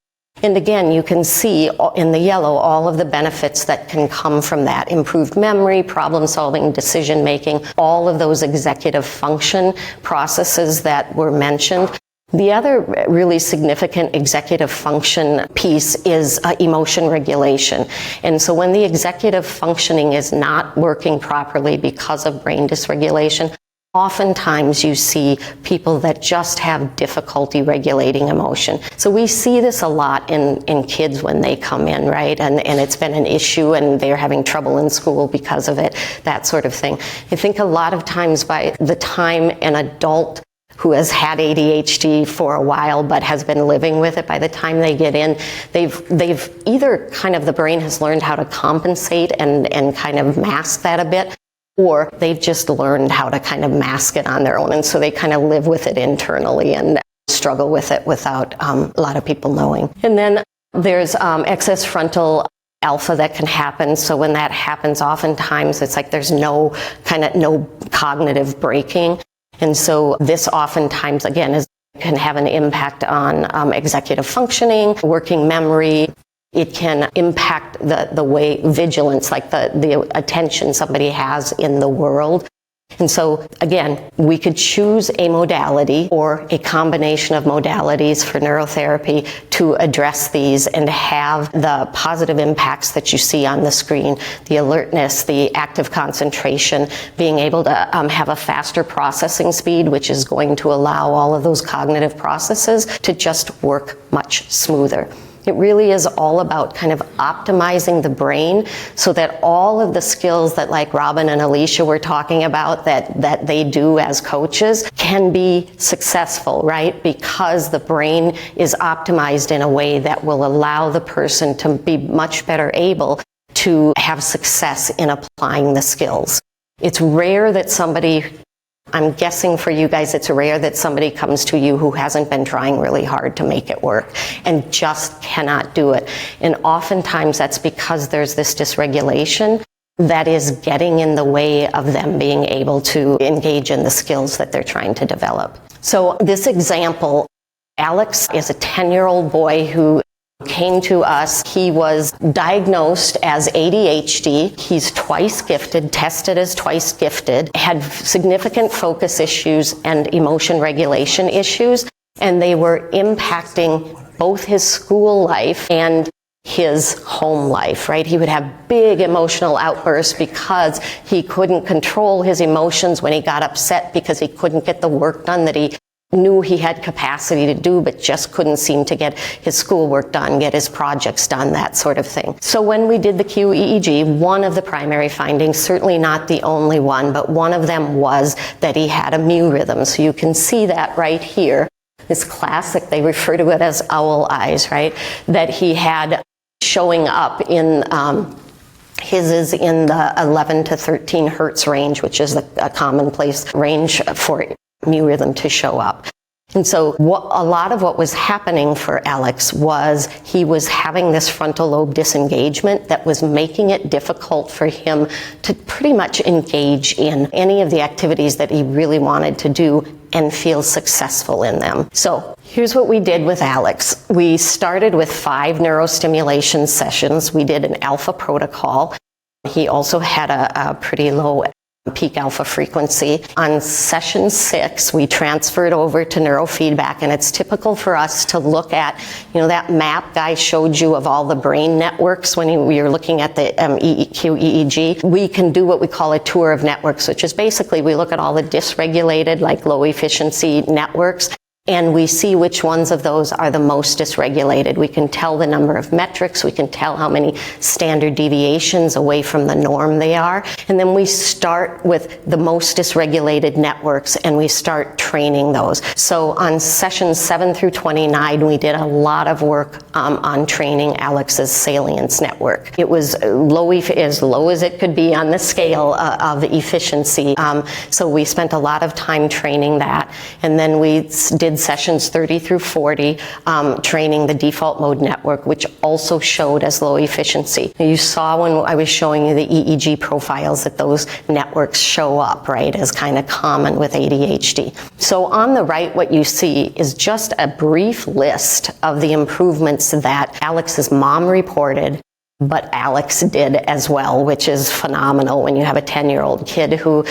And again, you can see in the yellow all of the benefits that can come from that. Improved memory, problem solving, decision making, all of those executive function processes that were mentioned. The other really significant executive function piece is emotion regulation. And so when the executive functioning is not working properly because of brain dysregulation, oftentimes you see people that just have difficulty regulating emotion. So we see this a lot in kids when they come in, right? And it's been an issue and they're having trouble in school because of it, that sort of thing. I think a lot of times by the time an adult who has had ADHD for a while but has been living with it, by the time they get in, they've either kind of, the brain has learned how to compensate and kind of mask that a bit, or they've just learned how to kind of mask it on their own, and so they kind of live with it internally and struggle with it without a lot of people knowing. And then there's excess frontal alpha that can happen. So when that happens, oftentimes it's like there's no cognitive braking. And so this oftentimes, again, can have an impact on executive functioning, working memory. It can impact the way vigilance, like the attention somebody has in the world. And so, again, we could choose a modality or a combination of modalities for neurotherapy to address these and have the positive impacts that you see on the screen, the alertness, the active concentration, being able to have a faster processing speed, which is going to allow all of those cognitive processes to just work much smoother. It really is all about kind of optimizing the brain so that all of the skills that like Robin and Alicia were talking about that they do as coaches can be successful, right? Because the brain is optimized in a way that will allow the person to be much better able to have success in applying the skills. It's rare that somebody, I'm guessing for you guys, it's rare that somebody comes to you who hasn't been trying really hard to make it work and just cannot do it. And oftentimes that's because there's this dysregulation that is getting in the way of them being able to engage in the skills that they're trying to develop. So this example, Alex is a 10-year-old boy who came to us. He was diagnosed as ADHD. He's twice gifted, tested as twice gifted, had significant focus issues and emotion regulation issues, and they were impacting both his school life and his home life, right? He would have big emotional outbursts because he couldn't control his emotions when he got upset because he couldn't get the work done that he knew he had capacity to do, but just couldn't seem to get his schoolwork done, get his projects done, that sort of thing. So when we did the QEEG, one of the primary findings, certainly not the only one, but one of them was that he had a mu rhythm. So you can see that right here. This classic, they refer to it as owl eyes, right? That he had showing up in his is in the 11 to 13 hertz range, which is a commonplace range for mu rhythm to show up. And so a lot of what was happening for Alex was he was having this frontal lobe disengagement that was making it difficult for him to pretty much engage in any of the activities that he really wanted to do and feel successful in them. So here's what we did with Alex. We started with 5 neurostimulation sessions. We did an alpha protocol. He also had a pretty low peak alpha frequency. On session 6, we transferred over to neurofeedback, and it's typical for us to look at, that map Guy showed you of all the brain networks when we were looking at the QEEG. We can do what we call a tour of networks, which is basically we look at all the dysregulated, like low efficiency networks, and we see which ones of those are the most dysregulated. We can tell the number of metrics, we can tell how many standard deviations away from the norm they are, and then we start with the most dysregulated networks and we start training those. So on sessions 7 through 29, we did a lot of work on training Alex's salience network. It was as low as it could be on the scale of efficiency. So we spent a lot of time training that, and then we did sessions 30 through 40, training the default mode network, which also showed as low efficiency. You saw when I was showing you the EEG profiles that those networks show up, right, as kind of common with ADHD. So on the right, what you see is just a brief list of the improvements that Alex's mom reported, but Alex did as well, which is phenomenal when you have a 10-year-old kid who,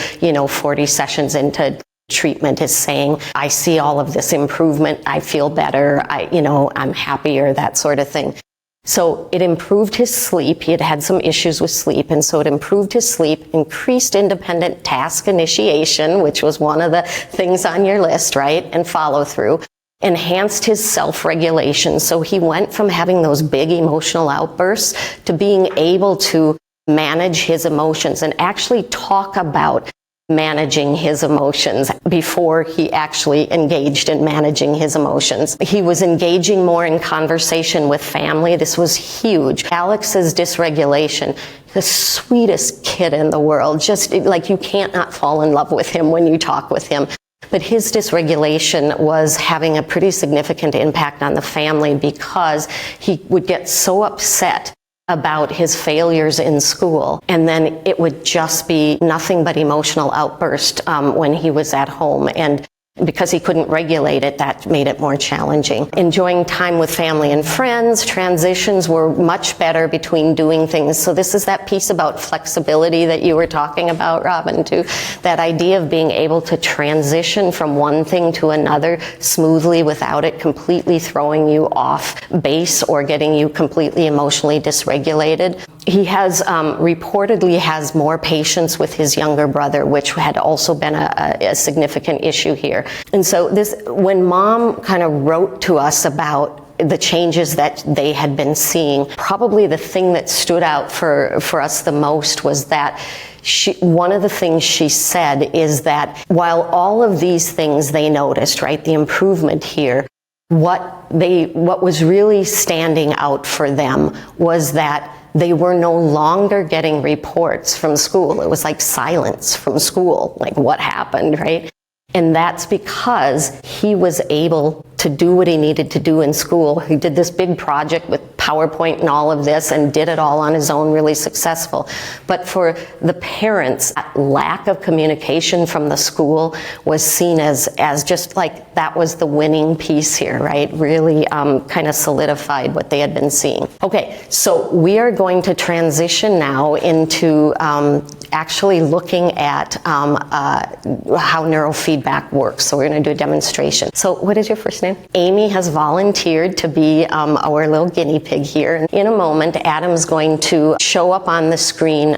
40 sessions into treatment is saying, I see all of this improvement, I feel better, I'm happier, that sort of thing. So it improved his sleep. He had had some issues with sleep, and so it improved his sleep, increased independent task initiation, which was one of the things on your list, right? And follow through. Enhanced his self-regulation. So he went from having those big emotional outbursts to being able to manage his emotions and actually talk about managing his emotions before he actually engaged in managing his emotions. He was engaging more in conversation with family. This was huge. Alex's dysregulation, the sweetest kid in the world, just like you can't not fall in love with him when you talk with him. But his dysregulation was having a pretty significant impact on the family because he would get so upset about his failures in school, and then it would just be nothing but emotional outburst when he was at home. And because he couldn't regulate it, that made it more challenging. Enjoying time with family and friends, transitions were much better between doing things. So this is that piece about flexibility that you were talking about, Robin, too. That idea of being able to transition from one thing to another smoothly without it completely throwing you off base or getting you completely emotionally dysregulated. He has reportedly has more patience with his younger brother, which had also been a significant issue here. And so when Mom kind of wrote to us about the changes that they had been seeing, probably the thing that stood out for us the most was that one of the things she said is that while all of these things they noticed, right, the improvement here, what was really standing out for them was that they were no longer getting reports from school. It was like silence from school, like what happened, right? And that's because he was able to do what he needed to do in school. He did this big project with PowerPoint and all of this and did it all on his own, really successful. But for the parents, that lack of communication from the school was seen as just like that was the winning piece here, right? Really kind of solidified what they had been seeing. Okay, so we are going to transition now into actually looking at how neurofeedback works. So we're going to do a demonstration. So what is your first name? Amy has volunteered to be our little guinea pig here. In a moment, Adam's going to show up on the screen.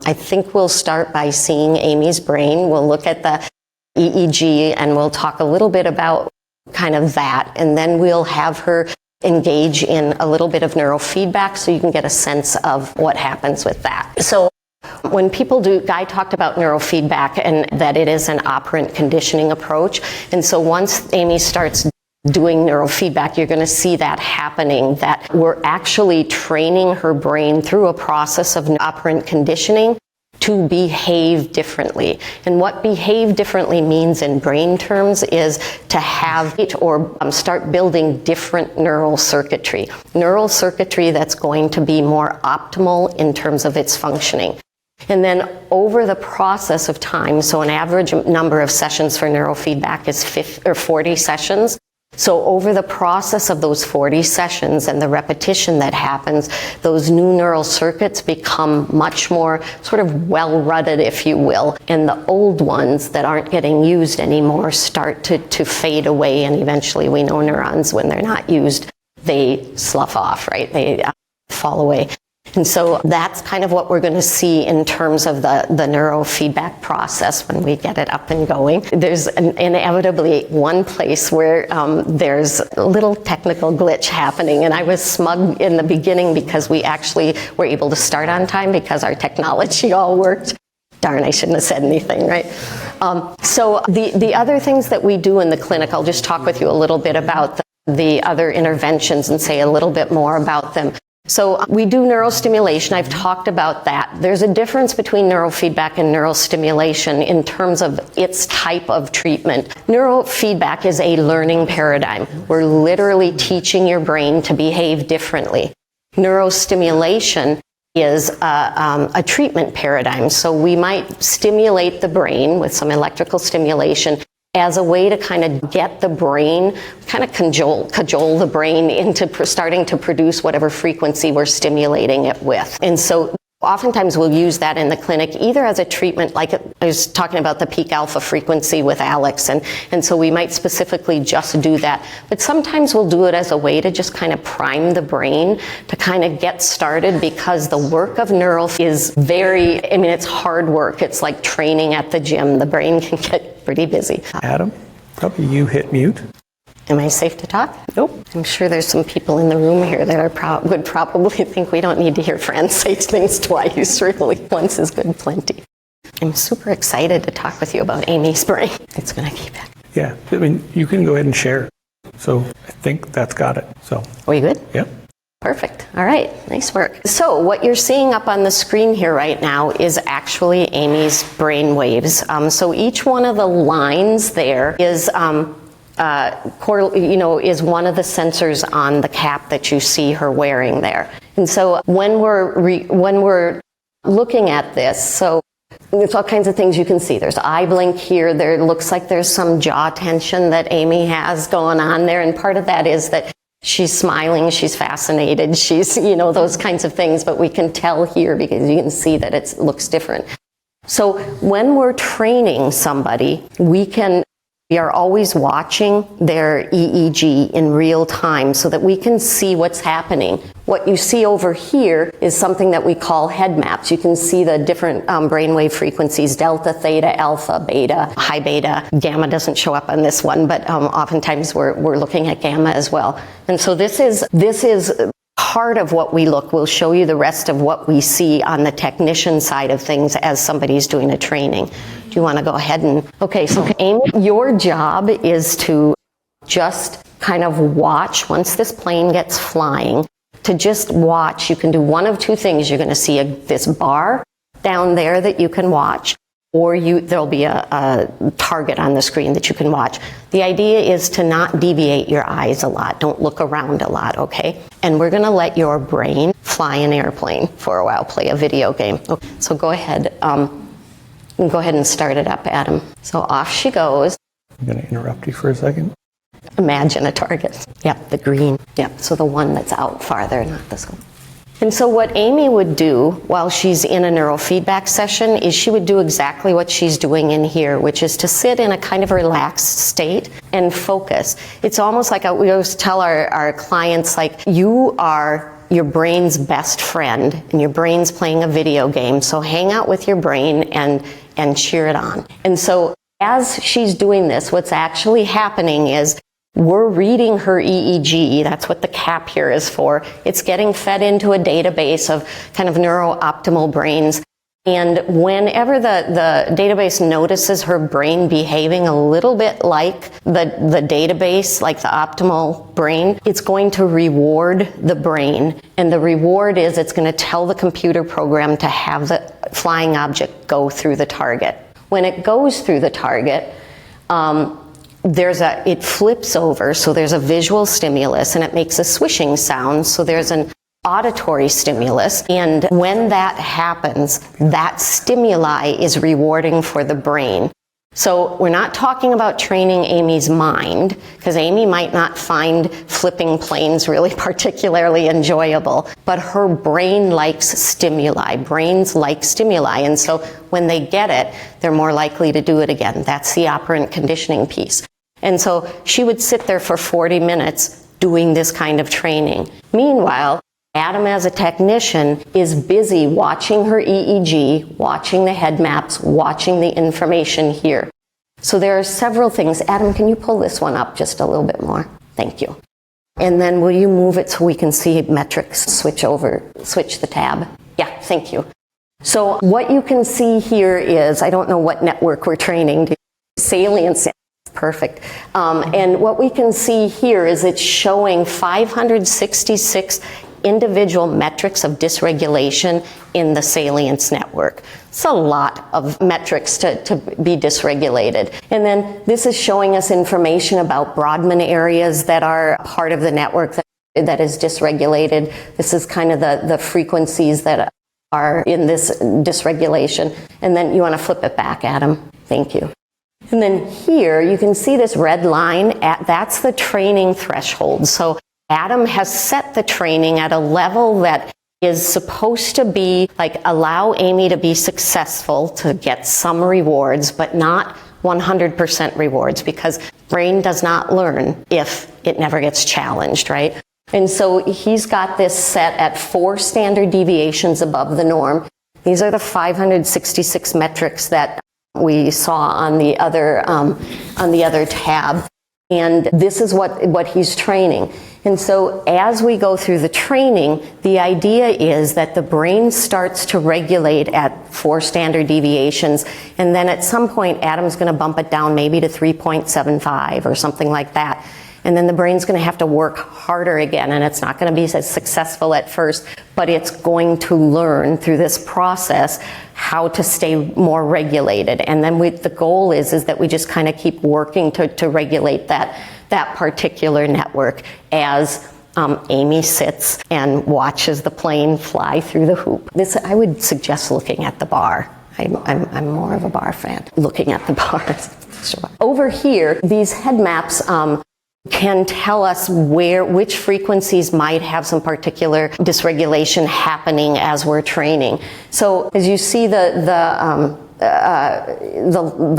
I think we'll start by seeing Amy's brain. We'll look at the EEG and we'll talk a little bit about kind of that. And then we'll have her engage in a little bit of neurofeedback so you can get a sense of what happens with that. So when people Guy talked about neurofeedback and that it is an operant conditioning approach. And so once Amy starts doing neurofeedback, you're going to see that happening, that we're actually training her brain through a process of operant conditioning to behave differently. And what behave differently means in brain terms is to have it or start building different neural circuitry that's going to be more optimal in terms of its functioning. And then over the process of time, so an average number of sessions for neurofeedback is 40 sessions. So over the process of those 40 sessions and the repetition that happens, those new neural circuits become much more sort of well-rutted, if you will. And the old ones that aren't getting used anymore start to fade away. And eventually we know neurons, when they're not used, they slough off, right? They fall away. And so that's kind of what we're going to see in terms of the neurofeedback process when we get it up and going. There's inevitably one place where there's a little technical glitch happening, and I was smug in the beginning because we actually were able to start on time because our technology all worked. Darn, I shouldn't have said anything, right? So the other things that we do in the clinic, I'll just talk with you a little bit about the other interventions and say a little bit more about them. So we do neurostimulation. I've talked about that. There's a difference between neurofeedback and neurostimulation in terms of its type of treatment. Neurofeedback is a learning paradigm. We're literally teaching your brain to behave differently. Neurostimulation is a treatment paradigm. So we might stimulate the brain with some electrical stimulation as a way to kind of get the brain, kind of cajole the brain into starting to produce whatever frequency we're stimulating it with. And so Oftentimes we'll use that in the clinic either as a treatment, like I was talking about the peak alpha frequency with Alex, and so we might specifically just do that. But sometimes we'll do it as a way to just kind of prime the brain to kind of get started, because the work of neuro is it's hard work. It's like training at the gym. The brain can get pretty busy. Adam, probably you hit mute. Am I safe to talk? Nope. I'm sure there's some people in the room here that would probably think we don't need to hear Fran say things twice, really. Once is good plenty. I'm super excited to talk with you about Amy's brain. It's going to keep it. Yeah, I mean, you can go ahead and share. So I think that's got it. So. Are you good? Yep. Perfect. All right. Nice work. So what you're seeing up on the screen here right now is actually Amy's brain waves. So each one of the lines there is is one of the sensors on the cap that you see her wearing there. And so when we're looking at this, so there's all kinds of things you can see. There's eye blink here. There looks like there's some jaw tension that Amy has going on there. And part of that is that she's smiling, she's fascinated, she's, those kinds of things. But we can tell here because you can see that it looks different. So when we're training somebody, we are always watching their EEG in real time so that we can see what's happening. What you see over here is something that we call head maps. You can see the different brainwave frequencies: delta, theta, alpha, beta, high beta. Gamma doesn't show up on this one, but oftentimes we're looking at gamma as well. And so this is part of what we'll show you the rest of what we see on the technician side of things as somebody's doing a training. Do you want to go ahead and, okay, so Amy, your job is to just kind of watch once this plane gets flying, to just watch. You can do one of two things. You're going to see this bar down there that you can watch, or there'll be a target on the screen that you can watch. The idea is to not deviate your eyes a lot. Don't look around a lot, okay? And we're going to let your brain fly an airplane for a while, play a video game. Okay, so go ahead. Go ahead and start it up, Adam. So off she goes. I'm going to interrupt you for a second. Imagine a target. Yep, the green. Yep, so the one that's out farther, not this one. And so what Amy would do while she's in a neurofeedback session is she would do exactly what she's doing in here, which is to sit in a kind of relaxed state and focus. It's almost like we always tell our clients, like, you are your brain's best friend, and your brain's playing a video game, so hang out with your brain and cheer it on. And so as she's doing this, what's actually happening is we're reading her EEG. That's what the cap here is for. It's getting fed into a database of kind of neuro-optimal brains. And whenever the database notices her brain behaving a little bit like the database, like the optimal brain, it's going to reward the brain. And the reward is it's going to tell the computer program to have the flying object go through the target. When it goes through the target, it flips over, so there's a visual stimulus, and it makes a swishing sound, so there's an auditory stimulus, and when that happens, that stimuli is rewarding for the brain. So we're not talking about training Amy's mind, because Amy might not find flipping planes really particularly enjoyable, but her brain likes stimuli. Brains like stimuli, and so when they get it, they're more likely to do it again. That's the operant conditioning piece. And so she would sit there for 40 minutes doing this kind of training. Meanwhile, Adam, as a technician, is busy watching her EEG, watching the head maps, watching the information here. So there are several things. Adam, can you pull this one up just a little bit more? Thank you. And then will you move it so we can see metrics switch the tab? Yeah, thank you. So what you can see here is, I don't know what network we're training, salience. Perfect. And what we can see here is it's showing 566 individual metrics of dysregulation in the salience network. It's a lot of metrics to be dysregulated. And then this is showing us information about Brodmann areas that are part of the network that is dysregulated. This is kind of the frequencies that are in this dysregulation. And then you want to flip it back, Adam. Thank you. And then here you can see this red line, that's the training threshold. So Adam has set the training at a level that is supposed to be like allow Amy to be successful, to get some rewards, but not 100% rewards, because brain does not learn if it never gets challenged, right? And so he's got this set at 4 standard deviations above the norm. These are the 566 metrics that we saw on the other tab. And this is what he's training. And so as we go through the training, the idea is that the brain starts to regulate at 4 standard deviations, and then at some point Adam's going to bump it down maybe to 3.75 or something like that. And then the brain's going to have to work harder again, and it's not going to be as successful at first, but it's going to learn through this process how to stay more regulated. And then the goal is that we just kind of keep working to regulate that particular network as Amy sits and watches the plane fly through the hoop. This, I would suggest looking at the bar. I'm more of a bar fan. Looking at the bars. Over here, these head maps can tell us which frequencies might have some particular dysregulation happening as we're training. So as you see the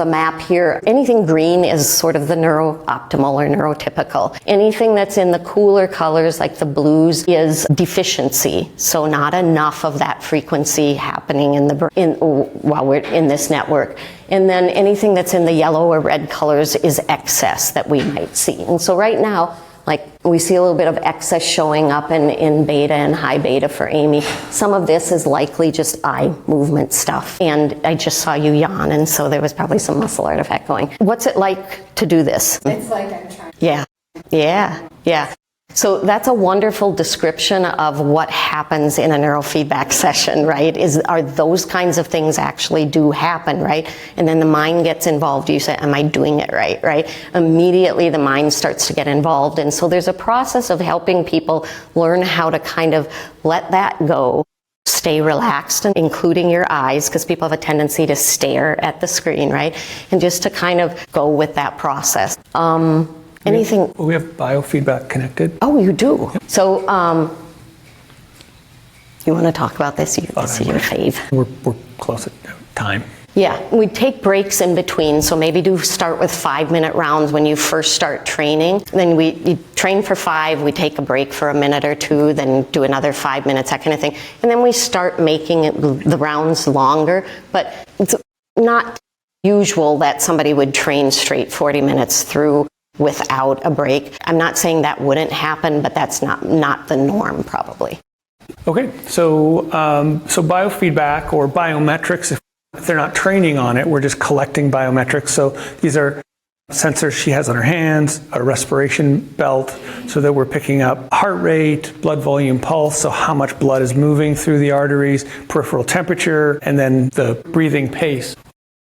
map here, anything green is sort of the neuro-optimal or neurotypical. Anything that's in the cooler colors, like the blues, is deficiency. So not enough of that frequency happening while we're in this network. And then anything that's in the yellow or red colors is excess that we might see. And so right now, like, we see a little bit of excess showing up in beta and high beta for Amy. Some of this is likely just eye movement stuff. And I just saw you yawn, and so there was probably some muscle artifact going. What's it like to do this? It's like I'm trying. Yeah. So that's a wonderful description of what happens in a neurofeedback session, right? Are those kinds of things actually do happen, right? And then the mind gets involved. You say, am I doing it right, right? Immediately the mind starts to get involved. And so there's a process of helping people learn how to kind of let that go, stay relaxed, including your eyes, because people have a tendency to stare at the screen, right? And just to kind of go with that process. Anything? We have biofeedback connected. Oh, you do? Yep. So, you want to talk about this? This is your fave. We're close at time. Yeah, we take breaks in between, so maybe do start with 5-minute rounds when you first start training. Then you train for 5, we take a break for a minute or 2, then do another 5 minutes, that kind of thing. And then we start making the rounds longer, but it's not usual that somebody would train straight 40 minutes through without a break. I'm not saying that wouldn't happen, but that's not the norm probably. Okay, so biofeedback or biometrics, if they're not training on it, we're just collecting biometrics. So these are sensors she has on her hands, a respiration belt, so that we're picking up heart rate, blood volume, pulse, so how much blood is moving through the arteries, peripheral temperature, and then the breathing pace.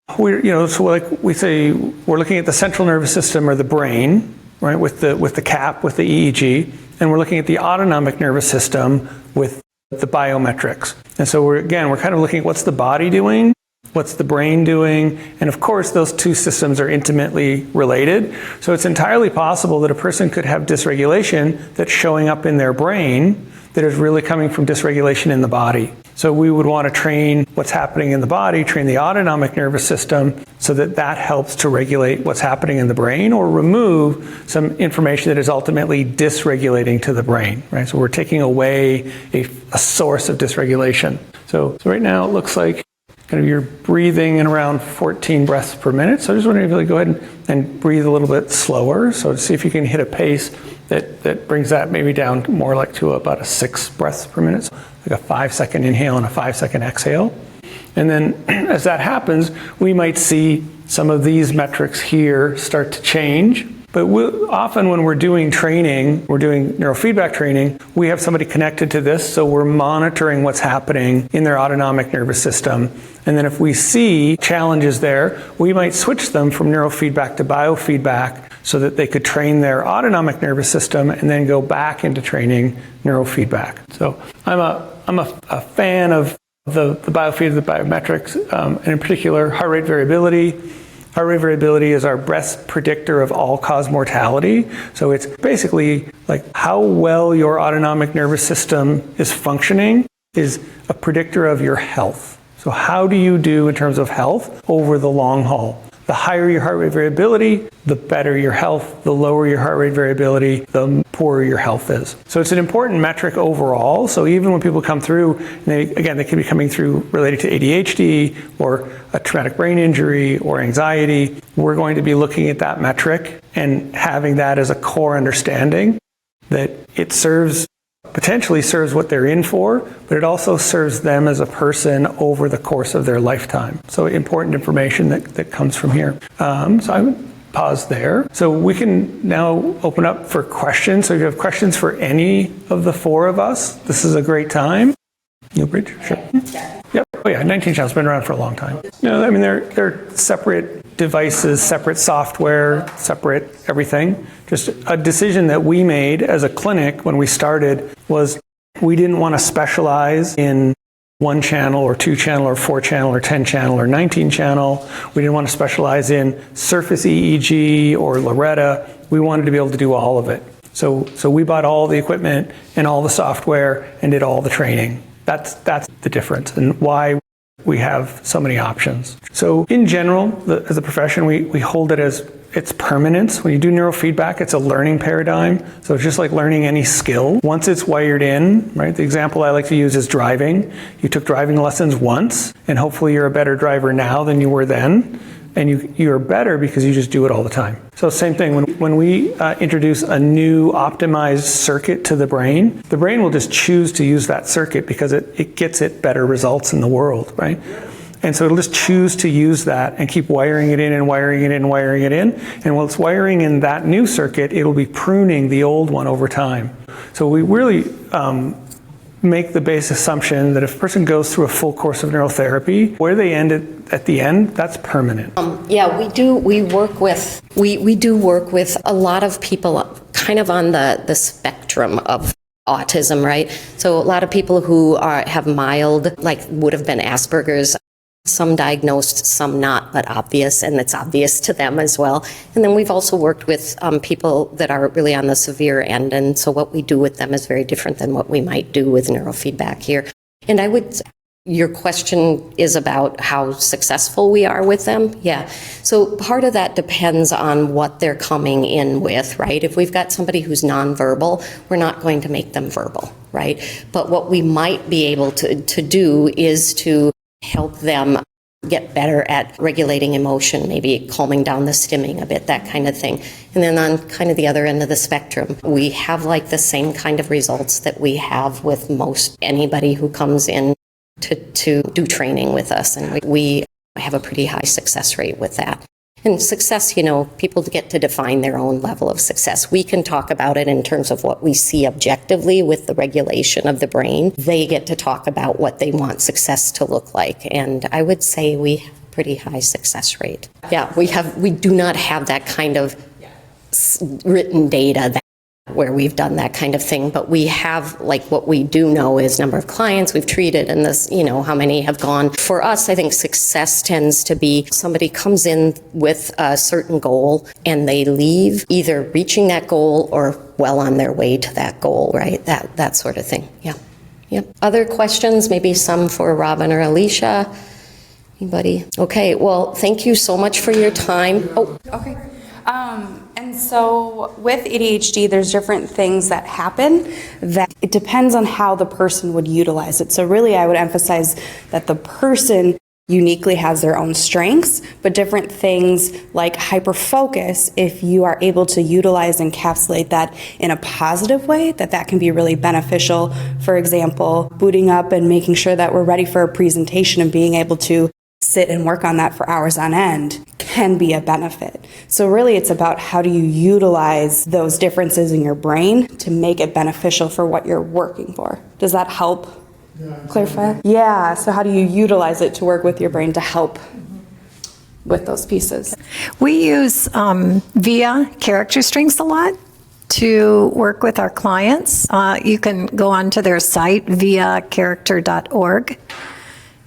So like we say, we're looking at the central nervous system or the brain, right, with the cap, with the EEG, and we're looking at the autonomic nervous system with the biometrics. And so we're kind of looking at what's the body doing, what's the brain doing, and of course those two systems are intimately related. So it's entirely possible that a person could have dysregulation that's showing up in their brain that is really coming from dysregulation in the body. So we would want to train what's happening in the body, train the autonomic nervous system so that helps to regulate what's happening in the brain or remove some information that is ultimately dysregulating to the brain, right? So we're taking away a source of dysregulation. So right now it looks like kind of you're breathing in around 14 breaths per minute. So I just wondering if you go ahead and breathe a little bit slower. So see if you can hit a pace that brings that maybe down more like to about a 6 breaths per minute. So like a 5-second inhale and a 5-second exhale. And then as that happens, we might see some of these metrics here start to change. But often when we're doing training, we're doing neurofeedback training, we have somebody connected to this, so we're monitoring what's happening in their autonomic nervous system. And then if we see challenges there, we might switch them from neurofeedback to biofeedback so that they could train their autonomic nervous system and then go back into training neurofeedback. So I'm a fan of the biofeedback, the biometrics, and in particular heart rate variability. Heart rate variability is our best predictor of all-cause mortality. So it's basically like how well your autonomic nervous system is functioning is a predictor of your health. So how do you do in terms of health over the long haul? The higher your heart rate variability, the better your health. The lower your heart rate variability, the poorer your health is. So it's an important metric overall. So even when people come through, they could be coming through related to ADHD or a traumatic brain injury or anxiety. We're going to be looking at that metric and having that as a core understanding that it potentially serves what they're in for, but it also serves them as a person over the course of their lifetime. So important information that comes from here. So I would pause there. So we can now open up for questions. So if you have questions for any of the four of us, this is a great time. Newbridge, sure. Yep. Oh yeah, 19 channels been around for a long time. No, I mean they're separate devices, separate software, separate everything. Just a decision that we made as a clinic when we started was we didn't want to specialize in 1 channel or 2 channel or 4 channel or 10 channel or 19 channel. We didn't want to specialize in surface EEG or Loretta. We wanted to be able to do all of it. So we bought all the equipment and all the software and did all the training. That's the difference and why we have so many options. So in general, as a profession, we hold it as its permanence. When you do neurofeedback, it's a learning paradigm. So it's just like learning any skill. Once it's wired in, right? The example I like to use is driving. You took driving lessons once, and hopefully you're a better driver now than you were then. And you're better because you just do it all the time. So same thing, when we introduce a new optimized circuit to the brain will just choose to use that circuit because it gets it better results in the world, right? And so it'll just choose to use that and keep wiring it in and wiring it in and wiring it in. And while it's wiring in that new circuit, it'll be pruning the old one over time. So we really make the base assumption that if a person goes through a full course of neurotherapy, where they end at the end, that's permanent. Yeah, we do work with a lot of people kind of on the spectrum of autism, right? So a lot of people who have mild, like would have been Asperger's, some diagnosed, some not, but obvious, and it's obvious to them as well. And then we've also worked with people that are really on the severe end, and so what we do with them is very different than what we might do with neurofeedback here. And your question is about how successful we are with them. Yeah. So part of that depends on what they're coming in with, right? If we've got somebody who's nonverbal, we're not going to make them verbal, right? But what we might be able to do is to help them get better at regulating emotion, maybe calming down the stimming a bit, that kind of thing. And then on kind of the other end of the spectrum, we have like the same kind of results that we have with most anybody who comes in to do training with us. And we have a pretty high success rate with that. And success, people get to define their own level of success. We can talk about it in terms of what we see objectively with the regulation of the brain. They get to talk about what they want success to look like. And I would say we have a pretty high success rate. Yeah, we do not have that kind of written data where we've done that kind of thing, but we have, like, what we do know is number of clients we've treated and this, how many have gone. For us, I think success tends to be somebody comes in with a certain goal and they leave either reaching that goal or well on their way to that goal, right? That sort of thing. Yeah. Yep. Other questions, maybe some for Robin or Alicia? Anybody? Okay, well, thank you so much for your time. Oh, okay. And so with ADHD, there's different things that happen that it depends on how the person would utilize it. So really, I would emphasize that the person uniquely has their own strengths, but different things like hyperfocus, if you are able to utilize and encapsulate that in a positive way, that can be really beneficial. For example, booting up and making sure that we're ready for a presentation and being able to sit and work on that for hours on end can be a benefit. So really it's about how do you utilize those differences in your brain to make it beneficial for what you're working for. Does that help clarify? Yeah, so how do you utilize it to work with your brain to help with those pieces? We use VIA character strengths a lot to work with our clients. You can go onto their site, viacharacter.org.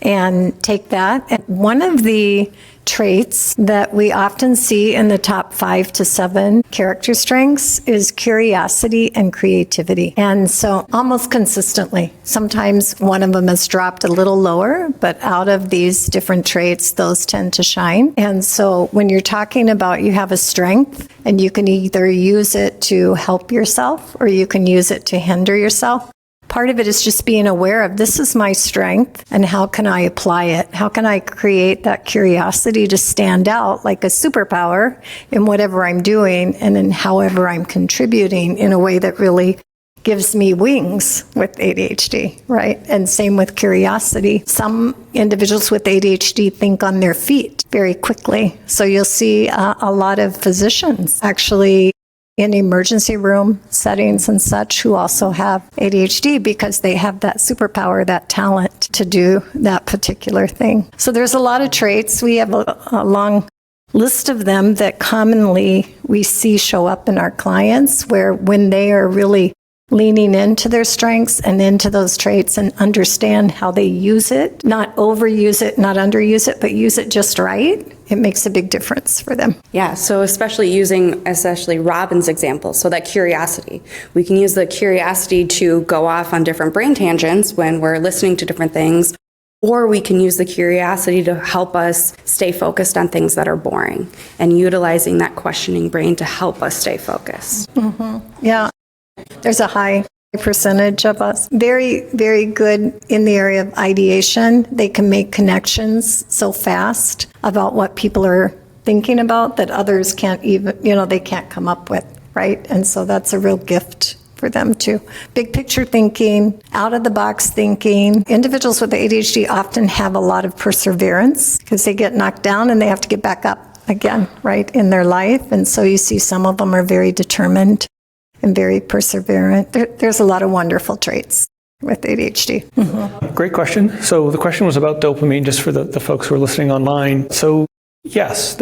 and take that. And one of the traits that we often see in the top 5 to 7 character strengths is curiosity and creativity. And so almost consistently, sometimes one of them has dropped a little lower, but out of these different traits, those tend to shine. And so when you're talking about you have a strength and you can either use it to help yourself or you can use it to hinder yourself, part of it is just being aware of this is my strength and how can I apply it? How can I create that curiosity to stand out like a superpower in whatever I'm doing and in however I'm contributing in a way that really gives me wings with ADHD, right? And same with curiosity. Some individuals with ADHD think on their feet very quickly. So you'll see a lot of physicians actually in emergency room settings and such who also have ADHD because they have that superpower, that talent to do that particular thing. So there's a lot of traits. We have a long list of them that commonly we see show up in our clients where when they are really leaning into their strengths and into those traits and understand how they use it, not overuse it, not underuse it, but use it just right, it makes a big difference for them. Yeah, so especially Robin's example, so that curiosity. We can use the curiosity to go off on different brain tangents when we're listening to different things, or we can use the curiosity to help us stay focused on things that are boring and utilizing that questioning brain to help us stay focused. Mm-hmm. Yeah. There's a high percentage of us very, very good in the area of ideation. They can make connections so fast about what people are thinking about that others can't even, they can't come up with, right? And so that's a real gift for them too. Big picture thinking, out of the box thinking. Individuals with ADHD often have a lot of perseverance because they get knocked down and they have to get back up again, right, in their life. And so you see some of them are very determined and very perseverant. There's a lot of wonderful traits with ADHD. Mm-hmm. Great question. So the question was about dopamine, just for the folks who are listening online. So yes,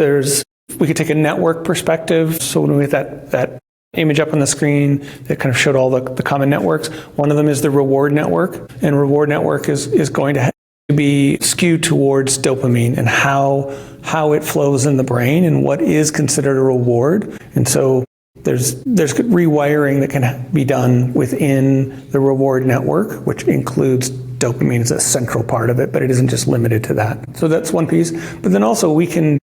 we could take a network perspective. So when we get that image up on the screen that kind of showed all the common networks, one of them is the reward network. And reward network is going to be skewed towards dopamine and how it flows in the brain and what is considered a reward. And so there's rewiring that can be done within the reward network, which includes dopamine as a central part of it, but it isn't just limited to that. So that's one piece. But then also we can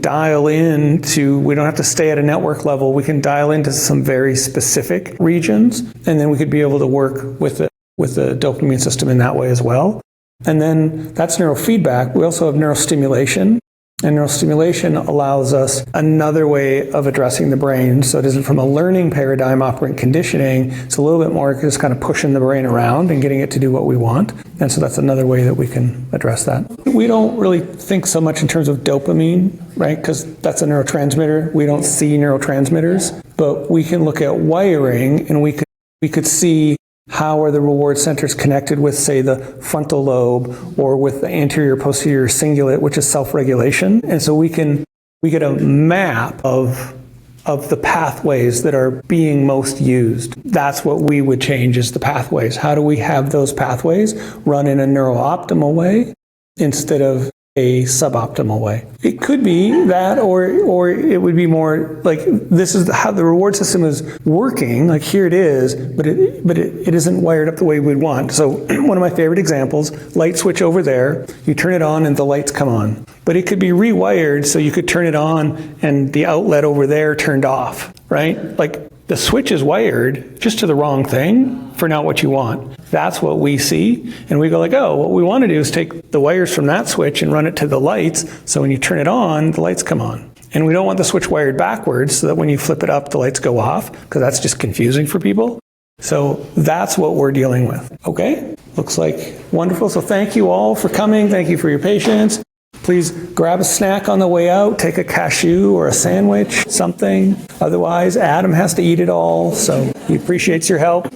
dial in to, we don't have to stay at a network level, we can dial into some very specific regions, and then we could be able to work with the dopamine system in that way as well. And then that's neurofeedback. We also have neurostimulation. And neurostimulation allows us another way of addressing the brain. So it isn't from a learning paradigm, operant conditioning. It's a little bit more just kind of pushing the brain around and getting it to do what we want. And so that's another way that we can address that. We don't really think so much in terms of dopamine, right? Because that's a neurotransmitter. We don't see neurotransmitters, but we can look at wiring and we could see how are the reward centers connected with, say, the frontal lobe or with the anterior posterior cingulate, which is self-regulation. And so we get a map of the pathways that are being most used. That's what we would change, is the pathways. How do we have those pathways run in a neuro-optimal way instead of a suboptimal way? It could be that, or it would be more like, this is how the reward system is working, like here it is, but it isn't wired up the way we'd want. So one of my favorite examples, light switch over there, you turn it on and the lights come on. But it could be rewired so you could turn it on and the outlet over there turned off, right? Like the switch is wired just to the wrong thing for not what you want. That's what we see. And we go like, oh, what we want to do is take the wires from that switch and run it to the lights. So when you turn it on, the lights come on. And we don't want the switch wired backwards so that when you flip it up, the lights go off, because that's just confusing for people. So that's what we're dealing with. Okay? Looks like wonderful. So thank you all for coming. Thank you for your patience. Please grab a snack on the way out, take a cashew or a sandwich, something. Otherwise, Adam has to eat it all, so he appreciates your help.